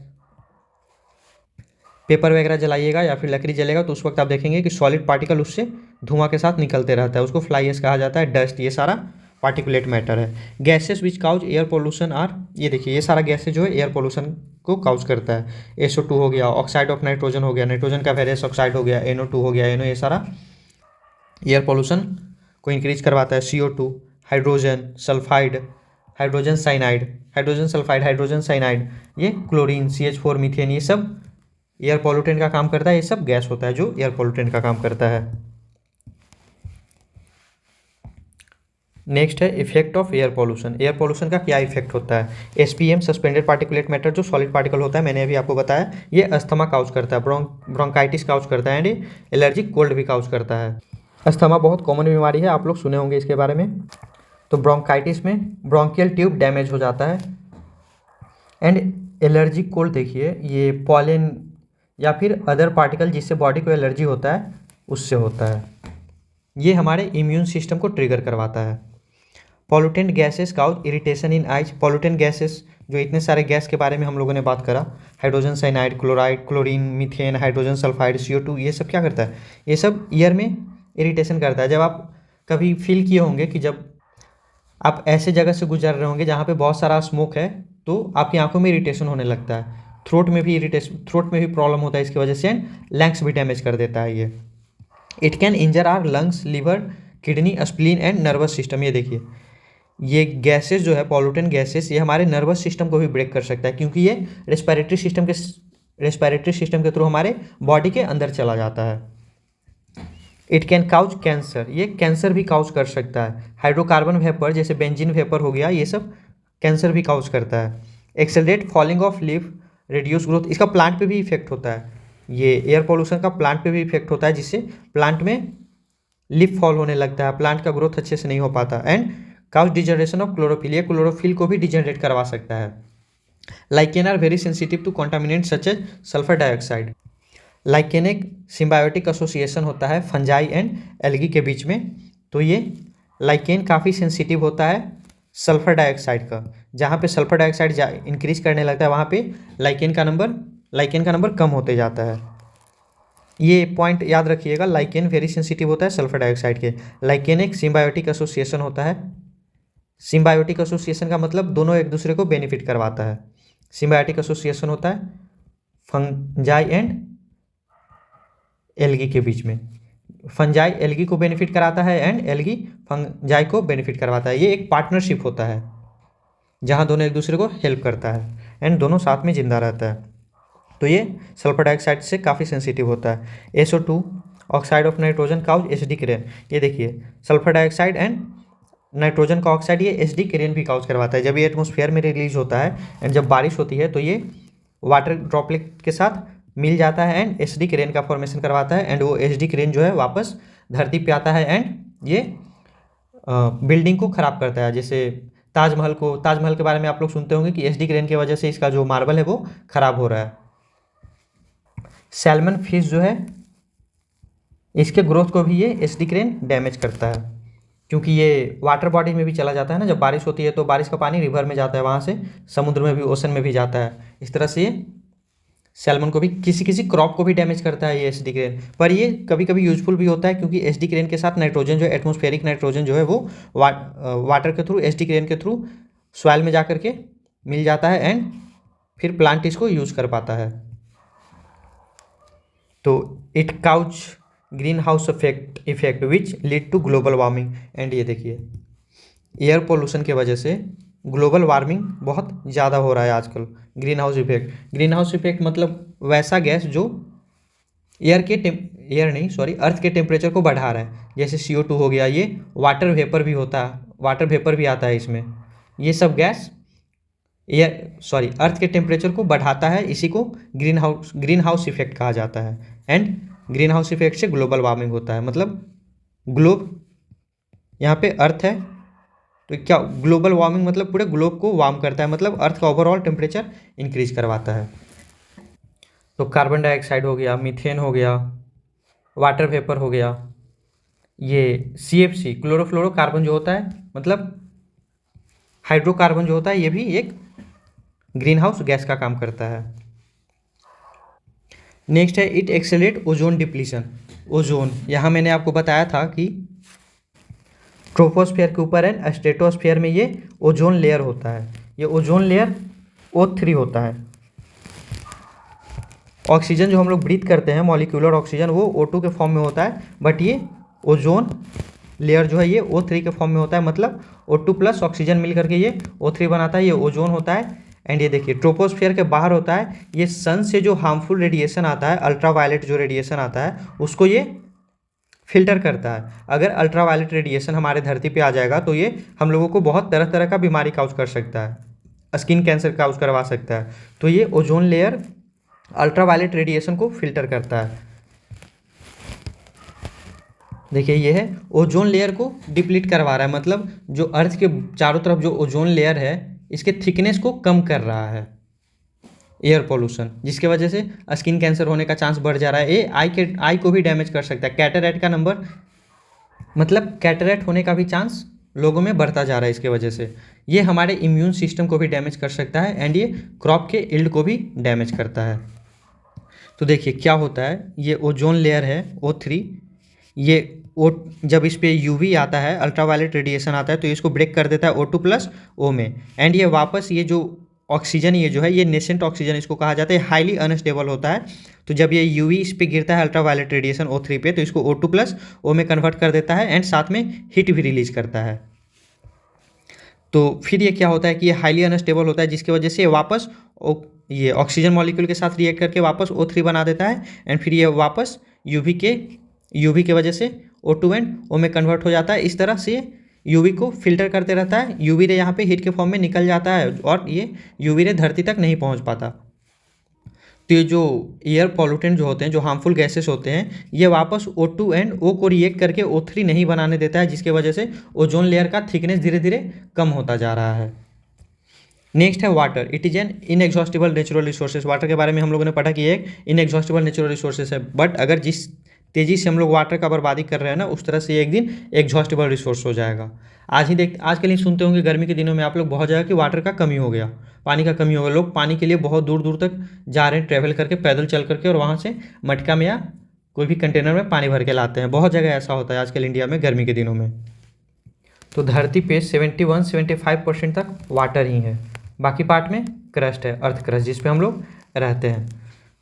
पेपर वगैरह जलाइएगा या फिर लकड़ी जलेगा तो उस वक्त आप देखेंगे कि सॉलिड पार्टिकल उससे धुआं के साथ निकलते रहता है, उसको फ्लाई ऐश कहा जाता है। डस्ट, ये सारा पार्टिकुलेट मैटर है। Gases which cause air pollution are, ये देखिए ये सारा गैसेज जो है एयर पोल्यूशन को काउज करता है। SO2 हो गया, ऑक्साइड ऑफ नाइट्रोजन हो गया, नाइट्रोजन का वेरियस ऑक्साइड हो गया, NO2 हो गया, ये सारा एयर पोल्यूशन को इंक्रीज करवाता है। CO2, hydrogen sulphide, hydrogen cyanide, hydrogen sulphide, hydrogen cyanide, ये क्लोरीन, CH4, मीथेन, ये सब एयर पोल्यूटेंट का काम करता है। ये सब गैस होता है जो एयर पोल्यूटेंट का काम करता है। नेक्स्ट है effect of air pollution. Air pollution का क्या इफेक्ट होता है। एसपीएम सस्पेंडेड पार्टिकुलेट मैटर, जो सॉलिड पार्टिकल होता है, मैंने अभी आपको बताया, ये अस्थमा काउज करता है, ब्रोंकाइटिस काउज करता है एंड एलर्जिक कोल्ड भी काउज करता है। अस्थमा बहुत कॉमन बीमारी है, आप लोग सुने होंगे इसके बारे में। तो ब्रोंकाइटिस में ब्रोंकियल ट्यूब डैमेज हो जाता है एंड एलर्जिक कोल्ड, देखिए ये पॉलन या फिर अदर पार्टिकल जिससे बॉडी को एलर्जी होता है उससे होता है। ये हमारे इम्यून सिस्टम को ट्रिगर करवाता है। Pollutant gases cause irritation in eyes. Pollutant gases, जो इतने सारे गैस के बारे में हम लोगों ने बात करा, hydrogen cyanide, chloride, chlorine, methane, hydrogen sulphide, CO2, ये सब क्या करता है, ये सब ईयर में इरिटेशन करता है। जब आप कभी फील किए होंगे कि जब आप ऐसे जगह से गुजर रहे होंगे जहाँ पे बहुत सारा स्मोक है तो आपकी आंखों में इरिटेशन होने लगता है, थ्रोट में भी प्रॉब्लम होता है इसकी वजह से, एंड लंग्स भी डैमेज कर देता है ये। It can injure our lungs, liver, kidney, spleen and nervous system. ये देखिए ये गैसेस जो है पॉल्यूटेंट गैसेस, ये हमारे नर्वस सिस्टम को भी ब्रेक कर सकता है, क्योंकि ये रेस्पिरेटरी सिस्टम के थ्रू हमारे बॉडी के अंदर चला जाता है। इट कैन काउज कैंसर, ये कैंसर भी काउज कर सकता है। हाइड्रोकार्बन वेपर जैसे बेंजीन वेपर हो गया, ये सब कैंसर भी काउज करता है। Accelerate falling of leaf, reduce growth, इसका प्लांट पे भी इफेक्ट होता है। ये एयर पोल्यूशन का प्लांट पे भी इफेक्ट होता है, जिससे प्लांट में लीफ फॉल होने लगता है, प्लांट का ग्रोथ अच्छे से नहीं हो पाता। And cause degeneration of chlorophyll, ये क्लोरोफिल को भी डिजनरेट करवा सकता है। Lichen are very sensitive to contaminant such as sulphur dioxide. Lichen एक सिम्बायोटिक एसोसिएशन होता है फंजाई एंड एल्गी के बीच में। तो ये लाइकेन काफ़ी सेंसिटिव होता है सल्फर डाइऑक्साइड का। जहाँ पे सल्फर डाइऑक्साइड इंक्रीज करने लगता है वहाँ पे लाइकेन का नंबर कम होते जाता है। ये पॉइंट याद रखिएगा, लाइकेन वेरी सेंसिटिव होता है सल्फर डाइऑक्साइड के। लाइकेन एक सिम्बायोटिक एसोसिएशन होता है। सिम्बायोटिक एसोसिएशन का मतलब दोनों एक दूसरे को बेनिफिट करवाता है। सिम्बायोटिक एसोसिएशन होता है फंजाई एंड एल्गी के बीच में। फंजाई एल्गी को बेनिफिट कराता है एंड एल्गी फंजाई को बेनिफिट करवाता है। ये एक पार्टनरशिप होता है जहाँ दोनों एक दूसरे को हेल्प करता है एंड दोनों साथ में जिंदा रहता है। तो ये सल्फर डाइऑक्साइड से काफ़ी सेंसिटिव होता है। SO2 oxide of nitrogen cause acidic rain. ये देखिए सल्फर डाइऑक्साइड एंड नाइट्रोजन का ऑक्साइड ये एसिडिक रेन भी काउज करवाता है। जब ये एटमॉस्फेयर में रिलीज होता है एंड जब बारिश होती है तो ये वाटर ड्रॉपलेट के साथ मिल जाता है एंड एसिडिक रेन का फॉर्मेशन करवाता है एंड वो एसिडिक रेन जो है वापस धरती पे आता है एंड ये बिल्डिंग को ख़राब करता है। जैसे ताजमहल के बारे में आप लोग सुनते होंगे कि एसिडिक रेन की वजह से इसका जो मार्बल है वो ख़राब हो रहा है। सैल्मन फिश जो है इसके ग्रोथ को भी ये एसिडिक रेन डैमेज करता है, क्योंकि ये वाटर बॉडी में भी चला जाता है ना। जब बारिश होती है तो बारिश का पानी रिवर में जाता है, वहाँ से समुद्र में भी, ओशन में भी जाता है। इस तरह से ये सैल्मन को भी, किसी किसी क्रॉप को भी डैमेज करता है ये एसिडिक रेन। पर ये कभी कभी यूजफुल भी होता है, क्योंकि एसिडिक रेन के साथ नाइट्रोजन जो है, एटमॉस्फेरिक नाइट्रोजन जो है वो वाटर के थ्रू, एसिडिक रेन के थ्रू सॉइल में जा करके मिल जाता है एंड फिर प्लांट इसको यूज कर पाता है। तो it cause greenhouse effect which lead to global warming. And ये देखिए, एयर पोल्यूशन की वजह से ग्लोबल वार्मिंग बहुत ज़्यादा हो रहा है आजकल। ग्रीन हाउस इफेक्ट मतलब वैसा गैस जो अर्थ के टेम्परेचर को बढ़ा रहा है। जैसे CO2 हो गया, ये वाटर वेपर भी आता है इसमें। ये सब गैस अर्थ के टेम्परेचर को बढ़ाता है, इसी को ग्रीन हाउस इफेक्ट कहा जाता है। एंड ग्रीन हाउस इफेक्ट से ग्लोबल वार्मिंग होता है, मतलब ग्लोब यहाँ पे अर्थ है, तो क्या ग्लोबल वार्मिंग मतलब पूरे ग्लोब को वार्म करता है, मतलब अर्थ का ओवरऑल टेम्परेचर इंक्रीज करवाता है। तो कार्बन डाइऑक्साइड हो गया, मीथेन हो गया, वाटर वेपर हो गया, ये CFC क्लोरोफ्लोरोकार्बन जो होता है, मतलब हाइड्रोकार्बन जो होता है, ये भी एक ग्रीन हाउस गैस का काम करता है। नेक्स्ट है it accelerate ozone depletion. Ozone, यहाँ मैंने आपको बताया था कि ट्रोपोस्फेयर के ऊपर एंड स्ट्रेटोस्फेयर में ये ओजोन लेयर होता है। ये ओजोन लेयर O3 होता है। ऑक्सीजन जो हम लोग ब्रीथ करते हैं, मॉलिक्यूलर ऑक्सीजन, वो O2 के फॉर्म में होता है, बट ये ओजोन लेयर जो है ये O3 के फॉर्म में होता है, मतलब O2 प्लस ऑक्सीजन मिल करके ये O3 बनाता है, ये ओजोन होता है। एंड ये देखिए ट्रोपोस्फेयर के बाहर होता है, ये सन से जो हार्मफुल रेडिएशन आता है, अल्ट्रावायलेट जो रेडिएशन आता है, उसको ये फिल्टर करता है। अगर अल्ट्रावायलेट रेडिएशन हमारे धरती पे आ जाएगा तो ये हम लोगों को बहुत तरह तरह का बीमारी काउज कर सकता है, स्किन कैंसर काउज करवा सकता है। तो ये ओजोन लेयर अल्ट्रावायलेट रेडिएशन को फिल्टर करता है। देखिए ये है ओजोन लेयर को डिप्लीट करवा रहा है, मतलब जो अर्थ के चारों तरफ जो ओजोन लेयर है, इसके थिकनेस को कम कर रहा है एयर पोल्यूशन, जिसके वजह से स्किन कैंसर होने का चांस बढ़ जा रहा है। ये आई को भी डैमेज कर सकता है। कैटरैक्ट का नंबर, मतलब कैटरैक्ट होने का भी चांस लोगों में बढ़ता जा रहा है इसके वजह से। ये हमारे इम्यून सिस्टम को भी डैमेज कर सकता है एंड ये क्रॉप के यील्ड को भी डैमेज करता है। तो देखिए क्या होता है, ये ओजोन लेयर है O3, ये जब इस पे UV आता है, अल्ट्रावायलेट रेडिएशन आता है, तो इसको ब्रेक कर देता है O2 प्लस O में। एंड ये वापस ये जो ऑक्सीजन, ये जो है ये नेसेंट ऑक्सीजन इसको कहा जाता है, हाईली अनस्टेबल होता है। तो जब ये UV इस पे गिरता है अल्ट्रावायलेट रेडिएशन O3 पे, तो इसको O2 प्लस O में कन्वर्ट कर देता है एंड साथ में हीट भी रिलीज करता है। तो फिर ये क्या होता है कि ये हाईली अनस्टेबल होता है, जिसकी वजह से वापस ये ऑक्सीजन मॉलिक्यूल के साथ रिएक्ट करके वापस O3 बना देता है एंड फिर ये वापस UV के वजह से O2 एंड O में कन्वर्ट हो जाता है। इस तरह से UV को फिल्टर करते रहता है। UV रे यहाँ पे हीट के फॉर्म में निकल जाता है और ये UV रे धरती तक नहीं पहुँच पाता। तो ये जो एयर पॉल्यूटेंट जो होते हैं, जो हार्मफुल गैसेस होते हैं, ये वापस O2 एंड O को रिएक्ट करके O3 नहीं बनाने देता है, जिसके वजह से ओजोन लेयर का थिकनेस धीरे धीरे कम होता जा रहा है। नेक्स्ट है water. It is an inexhaustible natural resources. Water के बारे में हम लोगों ने पढ़ा कि एक इनएग्जॉस्टिबल नेचुरल रिसोर्सेज है, बट अगर जिस तेज़ी से हम लोग वाटर का बर्बादी कर रहे हैं ना, उस तरह से एक दिन एग्जॉस्टिबल आजकल ही सुनते होंगे गर्मी के दिनों में आप लोग बहुत जगह कि वाटर का कमी हो गया, पानी का कमी हो गया। लोग पानी के लिए बहुत दूर दूर तक जा रहे हैं, ट्रैवल करके, पैदल चल करके, और वहाँ से मटका में या कोई भी कंटेनर में पानी भर के लाते हैं। बहुत जगह ऐसा होता है आजकल इंडिया में गर्मी के दिनों में। तो धरती पे 71-75% तक वाटर ही है, बाकी पार्ट में क्रस्ट है, अर्थ क्रस्ट, जिस पे हम लोग रहते हैं।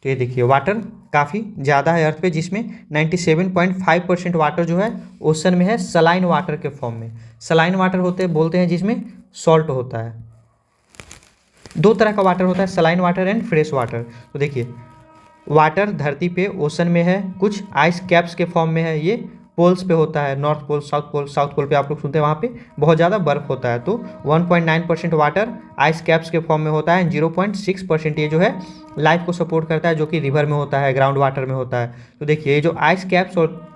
तो ये देखिए वाटर काफ़ी ज़्यादा है अर्थ पे, जिसमें 97.5% वाटर जो है ओशन में है, सलाइन वाटर के फॉर्म में। सलाइन वाटर बोलते हैं जिसमें सॉल्ट होता है। दो तरह का वाटर होता है, saline water and fresh water. तो देखिए वाटर धरती पे ओशन में है, कुछ आइस कैप्स के फॉर्म में है, ये पोल्स पे होता है, नॉर्थ पोल, साउथ पोल पे आप लोग सुनते हैं, वहाँ पे बहुत ज़्यादा बर्फ़ होता है। तो 1.9% वाटर आइस कैप्स के फॉर्म में होता है, 0.6% ये जो है लाइफ को सपोर्ट करता है, जो कि रिवर में होता है, ग्राउंड वाटर में होता है। तो देखिए ये जो आइस कैप्स और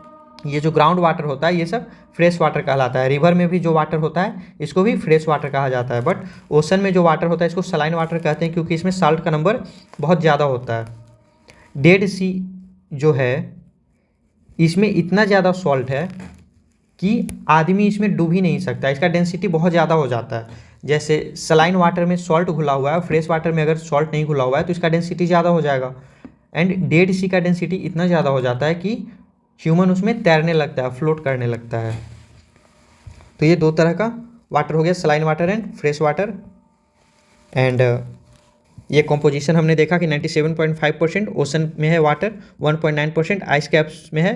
ये जो ग्राउंड वाटर होता है, ये सब फ्रेश वाटर कहलाता है। रिवर में भी जो वाटर होता है इसको भी फ्रेश वाटर कहा जाता है, बट ओशन में जो वाटर होता है इसको सलाइन वाटर कहते हैं, क्योंकि इसमें साल्ट का नंबर बहुत ज़्यादा होता है। डेड सी जो है इसमें इतना ज़्यादा सॉल्ट है कि आदमी इसमें डूब ही नहीं सकता, इसका डेंसिटी बहुत ज़्यादा हो जाता है। जैसे सलाइन वाटर में सॉल्ट घुला हुआ है, फ्रेश वाटर में अगर सॉल्ट नहीं घुला हुआ है तो इसका डेंसिटी ज़्यादा हो जाएगा। एंड डेड सी का डेंसिटी इतना ज़्यादा हो जाता है कि ह्यूमन उसमें तैरने लगता है, फ्लोट करने लगता है। तो ये दो तरह का वाटर हो गया, saline water and fresh water. And ये कॉम्पोजिशन हमने देखा कि 97.5% ओशन में है वाटर, 1.9% आइस कैप्स में है,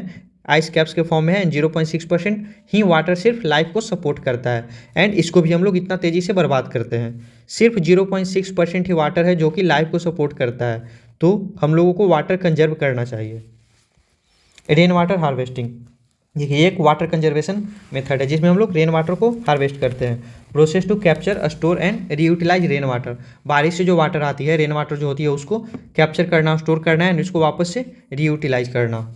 आइस कैप्स के फॉर्म में है, एंड 0.6% ही वाटर सिर्फ लाइफ को सपोर्ट करता है। एंड इसको भी हम लोग इतना तेज़ी से बर्बाद करते हैं। सिर्फ 0.6% ही वाटर है जो कि लाइफ को सपोर्ट करता है। तो हम लोगों को वाटर कंजर्व करना चाहिए। रेन वाटर हार्वेस्टिंग, देखिए एक वाटर कंजर्वेशन मेथड है जिसमें हम लोग रेन वाटर को हार्वेस्ट करते हैं। Process to capture, store and reutilise rain water, बारिश से जो वाटर आती है, रेन वाटर जो होती है, उसको कैप्चर करना, स्टोर करना है, एंड उसको वापस से रीयूटिलाइज करना।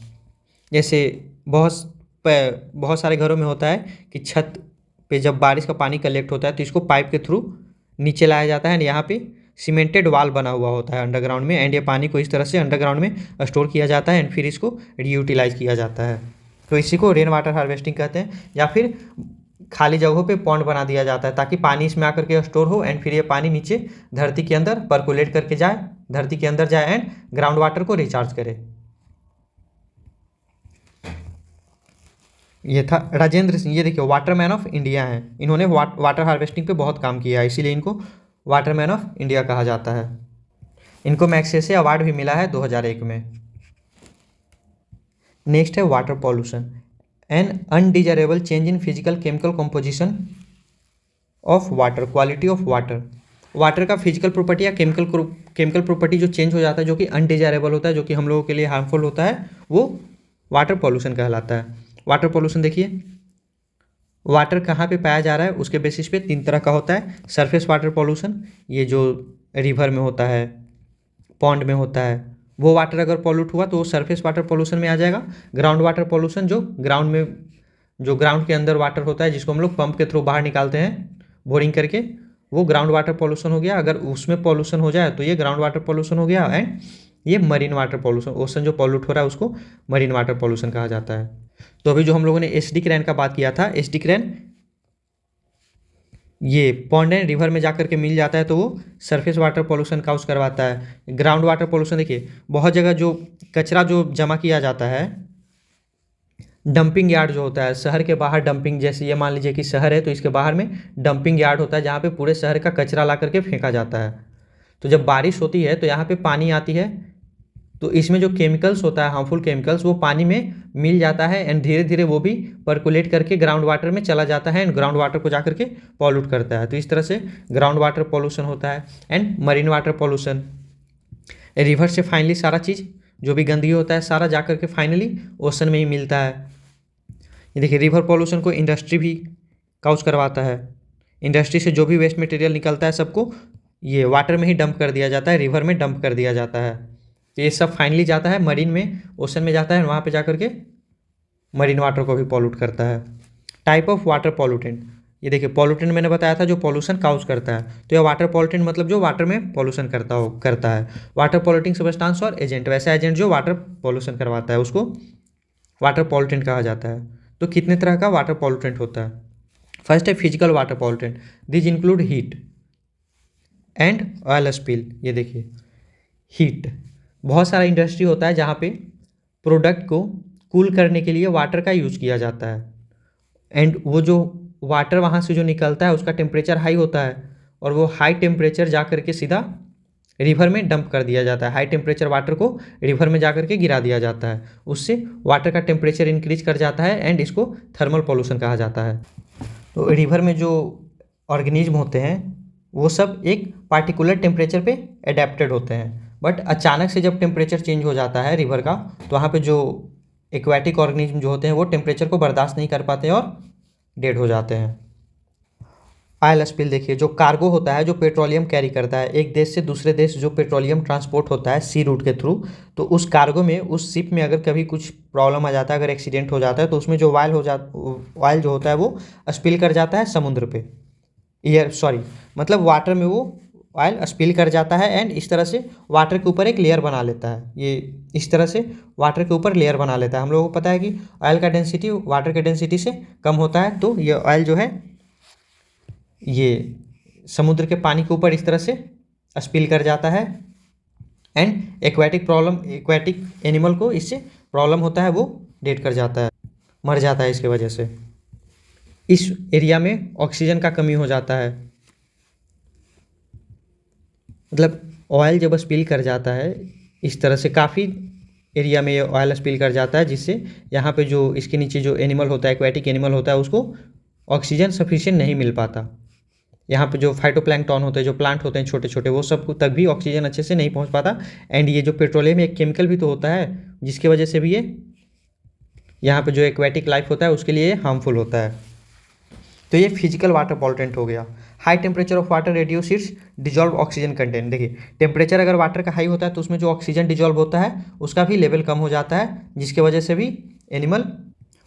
जैसे बहुत सारे घरों में होता है कि छत पे जब बारिश का पानी कलेक्ट होता है तो इसको पाइप के थ्रू नीचे लाया जाता है, एंड यहाँ पे सीमेंटेड वाल बना हुआ होता है अंडरग्राउंड में, एंड ये पानी को इस तरह से अंडरग्राउंड में स्टोर किया जाता है एंड फिर इसको रीयूटिलाइज किया जाता है। तो इसी को रेन वाटर हार्वेस्टिंग कहते हैं। या फिर खाली जगहों पे पॉन्ड बना दिया जाता है ताकि पानी इसमें आकर के स्टोर हो, एंड फिर ये पानी नीचे धरती के अंदर परकुलेट करके जाए, धरती के अंदर जाए एंड ग्राउंड वाटर को रिचार्ज करे। ये था राजेंद्र सिंह, ये देखिए वाटरमैन ऑफ इंडिया हैं, इन्होंने वाटर हार्वेस्टिंग पे बहुत काम किया है, इसीलिए इनको वाटरमैन ऑफ इंडिया कहा जाता है। इनको मैग्सेसे अवार्ड भी मिला है 2001 में। नेक्स्ट है water pollution, an undesirable change in physical chemical composition of water, quality of water. Water का फिजिकल प्रॉपर्टी या केमिकल प्रॉपर्टी जो चेंज हो जाता है, जो कि अनडिजायरेबल होता है, जो कि हम लोगों के लिए हार्मफुल होता है, वो वाटर पॉल्यूशन कहलाता है। वाटर पॉल्यूशन देखिए, वाटर कहाँ पे पाया जा रहा है उसके बेसिस पे तीन तरह का होता है। सरफेस वाटर पॉल्यूशन, ये जो रिवर में होता है, पॉन्ड में होता है, वो वाटर अगर पॉल्यूट हुआ तो वो सरफेस वाटर पॉल्यूशन में आ जाएगा। ग्राउंड वाटर पॉल्यूशन, जो ग्राउंड के अंदर वाटर होता है, जिसको हम लोग पंप के थ्रू बाहर निकालते हैं बोरिंग करके, वो ग्राउंड वाटर पॉल्यूशन हो गया। अगर उसमें पॉल्यूशन हो जाए तो ये ग्राउंड वाटर पॉल्यूशन हो गया। एंड ये मरीन वाटर पॉल्यूशन, ओशन जो पॉल्यूट हो रहा है उसको मरीन वाटर पॉल्यूशन कहा जाता है। तो अभी जो हम लोगों ने एसडी क्रैन का बात किया था, एसडी क्रैन ये पॉन्ड एंड रिवर में जाकर के मिल जाता है तो वो सरफेस वाटर पॉल्यूशन काउज करवाता है। ग्राउंड वाटर पॉल्यूशन देखिए, बहुत जगह जो कचरा जो जमा किया जाता है, डंपिंग यार्ड जो होता है, शहर के बाहर डंपिंग, जैसे ये मान लीजिए कि शहर है तो इसके बाहर में डंपिंग यार्ड होता है जहाँ पे पूरे शहर का कचरा ला करके फेंका जाता है। तो जब बारिश होती है तो यहाँ पे पानी आती है, तो इसमें जो केमिकल्स होता है, हार्मफुल केमिकल्स, वो पानी में मिल जाता है एंड धीरे धीरे वो भी परकुलेट करके ग्राउंड वाटर में चला जाता है एंड ग्राउंड वाटर को जा करके पॉल्यूट करता है। तो इस तरह से ग्राउंड वाटर पॉल्यूशन होता है। And marine water pollution, river से फाइनली सारा चीज़ जो भी गंदगी होता है सारा जा करके फाइनली ओशन में ही मिलता है। ये देखिए, रिवर पॉल्यूशन को इंडस्ट्री भी काउज करवाता है। इंडस्ट्री से जो भी वेस्ट मटेरियल निकलता है सबको ये वाटर में ही डंप कर दिया जाता है, रिवर में डंप कर दिया जाता है। तो ये सब फाइनली जाता है मरीन में, ओशन में जाता है, वहाँ पे जा करके मरीन वाटर को भी पॉल्यूट करता है। टाइप ऑफ वाटर पॉल्यूटेंट, ये देखिए पॉल्यूटेंट मैंने बताया था जो पॉल्यूशन काउज करता है, तो यह वाटर पॉल्यूटेंट मतलब जो वाटर में पॉल्यूशन करता है। वाटर पॉल्यूटिंग सब्सटेंस और एजेंट, वैसा एजेंट जो वाटर पॉल्यूशन करवाता है उसको वाटर पॉल्यूटेंट कहा जाता है। तो कितने तरह का वाटर पॉल्यूटेंट होता है? फर्स्ट है physical water pollutant, this include heat and oil spill. ये देखिए हीट, बहुत सारा इंडस्ट्री होता है जहाँ पे प्रोडक्ट को कूल करने के लिए वाटर का यूज किया जाता है, एंड वो जो वाटर वहाँ से जो निकलता है उसका टेम्परेचर हाई होता है और वो हाई टेम्परेचर जा करके सीधा रिवर में डंप कर दिया जाता है। हाई टेम्परेचर वाटर को रिवर में जा करके गिरा दिया जाता है, उससे वाटर का टेम्परेचर इंक्रीज कर जाता है एंड इसको थर्मल पॉल्यूशन कहा जाता है। तो रिवर में जो ऑर्गेनिज्म होते हैं वो सब एक पार्टिकुलर टेम्परेचर पे एडेप्टेड होते हैं, बट अचानक से जब टेम्परेचर चेंज हो जाता है रिवर का तो वहाँ पे जो एक्वाटिक ऑर्गेनिज्म जो होते हैं वो टेम्परेचर को बर्दाश्त नहीं कर पाते और डेड हो जाते हैं। ऑयल स्पिल देखिए, जो कार्गो होता है जो पेट्रोलियम कैरी करता है, एक देश से दूसरे देश जो पेट्रोलियम ट्रांसपोर्ट होता है सी रूट के थ्रू, तो उस कार्गो में, उस शिप में अगर कभी कुछ प्रॉब्लम आ जाता है, अगर एक्सीडेंट हो जाता है तो उसमें जो ऑयल जो होता है वो स्पिल कर जाता है समुद्र पे, मतलब वाटर में वो ऑयल स्पिल कर जाता है एंड इस तरह से वाटर के ऊपर एक लेयर बना लेता है। ये इस तरह से वाटर के ऊपर लेयर बना लेता है। हम लोगों को पता है कि ऑयल का डेंसिटी वाटर के डेंसिटी से कम होता है, तो ये ऑयल जो है ये समुद्र के पानी के ऊपर इस तरह से स्पिल कर जाता है। एंड एक्वाटिक एनिमल को इससे प्रॉब्लम होता है, वो डेड कर जाता है, मर जाता है इसके वजह से। इस एरिया में ऑक्सीजन का कमी हो जाता है, मतलब ऑयल जब स्पिल कर जाता है इस तरह से काफ़ी एरिया में ये ऑयल स्पिल कर जाता है, जिससे यहाँ पे जो इसके नीचे जो एनिमल होता है, एक्वाटिक एनिमल होता है, उसको ऑक्सीजन सफिशिएंट नहीं मिल पाता। यहाँ पे जो फाइटोप्लैंक्टन होते हैं, जो प्लांट होते हैं छोटे छोटे, वो सब तक भी ऑक्सीजन अच्छे से नहीं पहुँच पाता। एंड ये जो पेट्रोलियम एक केमिकल भी तो होता है, जिसकी वजह से भी ये यहाँ पे जो एक्वाटिक लाइफ होता है उसके लिए हार्मफुल होता है। तो ये फिजिकल वाटर पॉल्यूटेंट हो गया। High temperature of water reduce it's dissolve oxygen content. देखिए, टेम्परेचर अगर वाटर का हाई होता है तो उसमें जो ऑक्सीजन डिजॉल्व होता है उसका भी लेवल कम हो जाता है, जिसकी वजह से भी एनिमल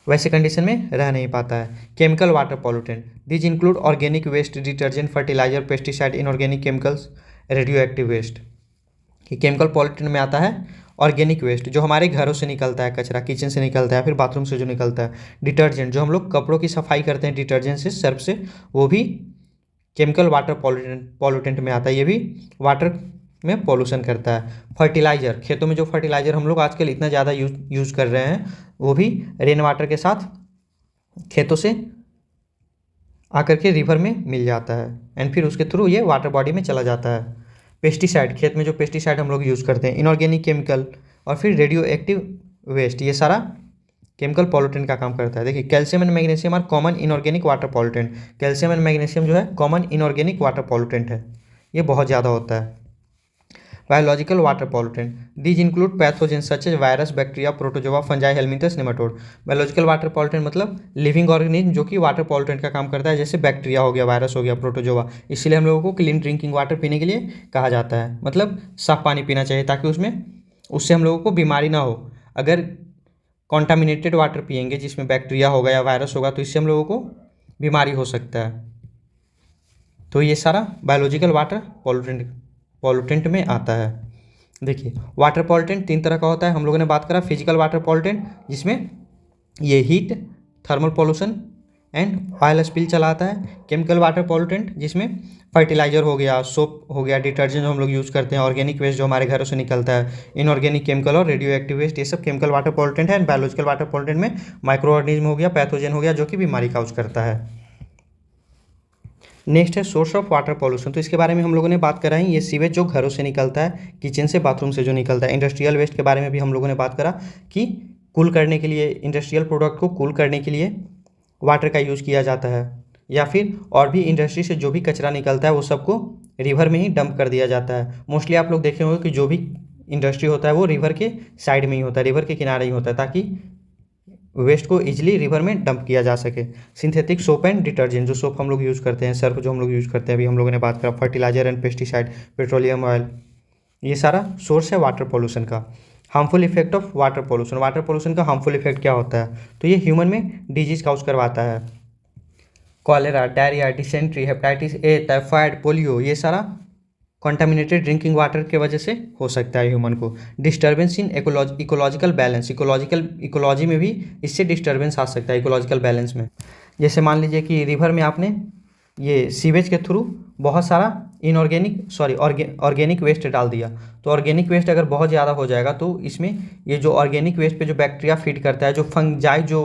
वैसे कंडीशन में रह नहीं पाता है। Chemical water pollutant, these include organic waste, detergent, fertiliser, pesticide, inorganic chemicals, radioactive waste. Chemical pollutant में आता है ऑर्गेनिक वेस्ट, जो हमारे घरों से निकलता है, कचरा किचन से निकलता है, फिर बाथरूम से जो निकलता है। डिटर्जेंट, जो हम लोग कपड़ों की सफाई करते हैं डिटर्जेंट से, सर्फ से, वो भी केमिकल वाटर पॉल्यूटेंट में आता है, ये भी वाटर में पॉल्यूशन करता है। फर्टिलाइज़र, खेतों में जो फर्टिलाइज़र हम लोग आजकल इतना ज़्यादा यूज़ कर रहे हैं, वो भी रेन वाटर के साथ खेतों से आकर के रिवर में मिल जाता है, एंड फिर उसके थ्रू ये वाटर बॉडी में चला जाता है। पेस्टिसाइड, खेत में जो पेस्टिसाइड हम लोग यूज़ करते हैं, इनऑर्गेनिक केमिकल, और फिर रेडियो एक्टिव वेस्ट, ये सारा केमिकल पॉल्यूटेंट का काम करता है। देखिए, calcium and magnesium are common inorganic water pollutant. Calcium and magnesium जो है कॉमन इनऑर्गेनिक वाटर पॉल्यूटेंट है, ये बहुत ज़्यादा होता है। Biological water pollutant, these include pathogen such as virus, bacteria, protozoa, fungi, helminths, nematode. Biological water pollutant मतलब लिविंग ऑर्गेनिज्म जो कि वाटर पॉल्यूटेंट का काम करता है, जैसे बैक्टीरिया हो गया, वायरस हो गया, प्रोटोजोआ। इसलिए हम लोगों को क्लीन ड्रिंकिंग वाटर पीने के लिए कहा जाता है, मतलब साफ पानी पीना चाहिए, ताकि उससे हम लोगों को बीमारी ना हो। अगर कॉन्टामिनेटेड वाटर पिएंगे जिसमें बैक्टीरिया होगा या वायरस होगा, तो इससे हम लोगों को बीमारी हो सकता है। तो ये सारा बायोलॉजिकल वाटर पॉल्यूटेंट में आता है। देखिए, वाटर पॉल्यूटेंट 3 तरह का होता है। हम लोगों ने बात करा फिजिकल वाटर पॉल्यूटेंट, जिसमें ये heat, thermal pollution and oil spill चलाता है। केमिकल वाटर पॉल्यूटेंट, जिसमें फर्टिलाइजर हो गया, सोप हो गया, डिटर्जेंट जो हम लोग यूज़ करते हैं, ऑर्गेनिक वेस्ट जो हमारे घरों से निकलता है, इनऑर्गेनिक केमिकल और रेडियो एक्टिव वेस्ट, ये सब केमिकल वाटर पॉल्यूटेंट है। एंड बायोलॉजिकल वाटर पॉल्यूटेंट में माइक्रो ऑर्गेनिज्म हो गया, पैथोजन हो गया, जो कि बीमारी काउज करता है। नेक्स्ट है सोर्स ऑफ वाटर पॉल्यूशन। तो इसके बारे में हम लोगों ने बात करा है, ये सीवेज जो घरों से निकलता है, किचन से, बाथरूम से जो निकलता है। इंडस्ट्रियल वेस्ट के बारे में भी हम लोगों ने बात करा कि कूल करने के लिए, इंडस्ट्रियल प्रोडक्ट को कूल करने के लिए वाटर का यूज़ किया जाता है, या फिर और भी इंडस्ट्री से जो भी कचरा निकलता है वो सबको रिवर में ही डंप कर दिया जाता है। मोस्टली आप लोग देखे होंगे कि जो भी इंडस्ट्री होता है वो रिवर के साइड में ही होता है, रिवर के किनारे ही होता है, ताकि वेस्ट को इजीली रिवर में डंप किया जा सके। सिंथेटिक सोप एंड डिटर्जेंट, जो सोप हम लोग यूज़ करते हैं, सर्फ जो हम लोग यूज़ करते हैं, अभी हम लोगों ने बात करा। Fertiliser and pesticide, petroleum oil, ये सारा सोर्स है वाटर पॉल्यूशन का। Harmful effect of water pollution, water pollution का हार्मफुल इफेक्ट क्या होता है? तो ये ह्यूमन में डिजीज काउज करवाता है। Cholera, diarrhoea, dysentery, hepatitis A, typhoid, polio, ये सारा कॉन्टामिनेटेड ड्रिंकिंग वाटर के वजह से हो सकता है ह्यूमन को। Disturbance in ecological balance, ecology में भी इससे डिस्टर्बेंस आ सकता है, इकोलॉजिकल बैलेंस में। जैसे मान लीजिए कि रिवर में आपने ये सीवेज के थ्रू बहुत सारा ऑर्गेनिक वेस्ट डाल दिया, तो ऑर्गेनिक वेस्ट अगर बहुत ज़्यादा हो जाएगा तो इसमें ये जो ऑर्गेनिक वेस्ट पे जो बैक्टीरिया फीड करता है, जो फंजाई जो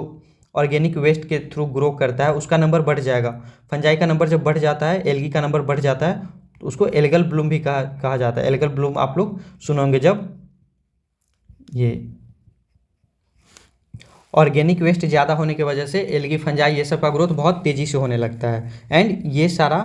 ऑर्गेनिक वेस्ट के थ्रू ग्रो करता है, उसका नंबर बढ़ जाएगा। फंजाई का नंबर जब बढ़ जाता है, एल्गी का नंबर बढ़ जाता है, तो उसको एल्गल ब्लूम भी कहा जाता है। एल्गल ब्लूम आप लोग सुनोगे, जब ये ऑर्गेनिक वेस्ट ज़्यादा होने की वजह से एल्गी, फंजाई, ये सब का ग्रोथ बहुत तेज़ी से होने लगता है। एंड ये सारा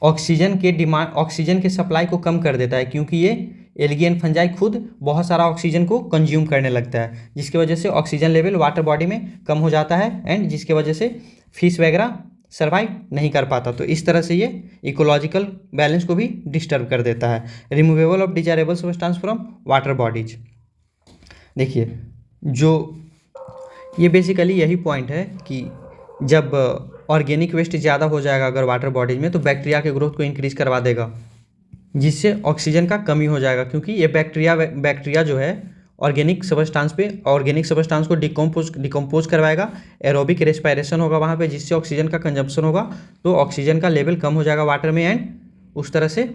ऑक्सीजन के सप्लाई को कम कर देता है, क्योंकि ये एल्गी एंड फंजाई खुद बहुत सारा ऑक्सीजन को कंज्यूम करने लगता है, जिसकी वजह से ऑक्सीजन लेवल वाटर बॉडी में कम हो जाता है, एंड जिसकी वजह से फिश वगैरह सर्वाइव नहीं कर पाता। तो इस तरह से ये इकोलॉजिकल बैलेंस को भी डिस्टर्ब कर देता है। Removable of desirable substance from water bodies. देखिए, जो ये बेसिकली यही पॉइंट है कि जब ऑर्गेनिक वेस्ट ज़्यादा हो जाएगा अगर वाटर बॉडीज में, तो बैक्टीरिया के ग्रोथ को इंक्रीज करवा देगा, जिससे ऑक्सीजन का कमी हो जाएगा, क्योंकि ये बैक्टीरिया जो है ऑर्गेनिक सब्सटेंस को डिकम्पोज करवाएगा, एरोबिक रेस्पिरेशन होगा वहाँ पे जिससे ऑक्सीजन का कंजम्पशन होगा, तो ऑक्सीजन का लेवल कम हो जाएगा वाटर में, एंड उस तरह से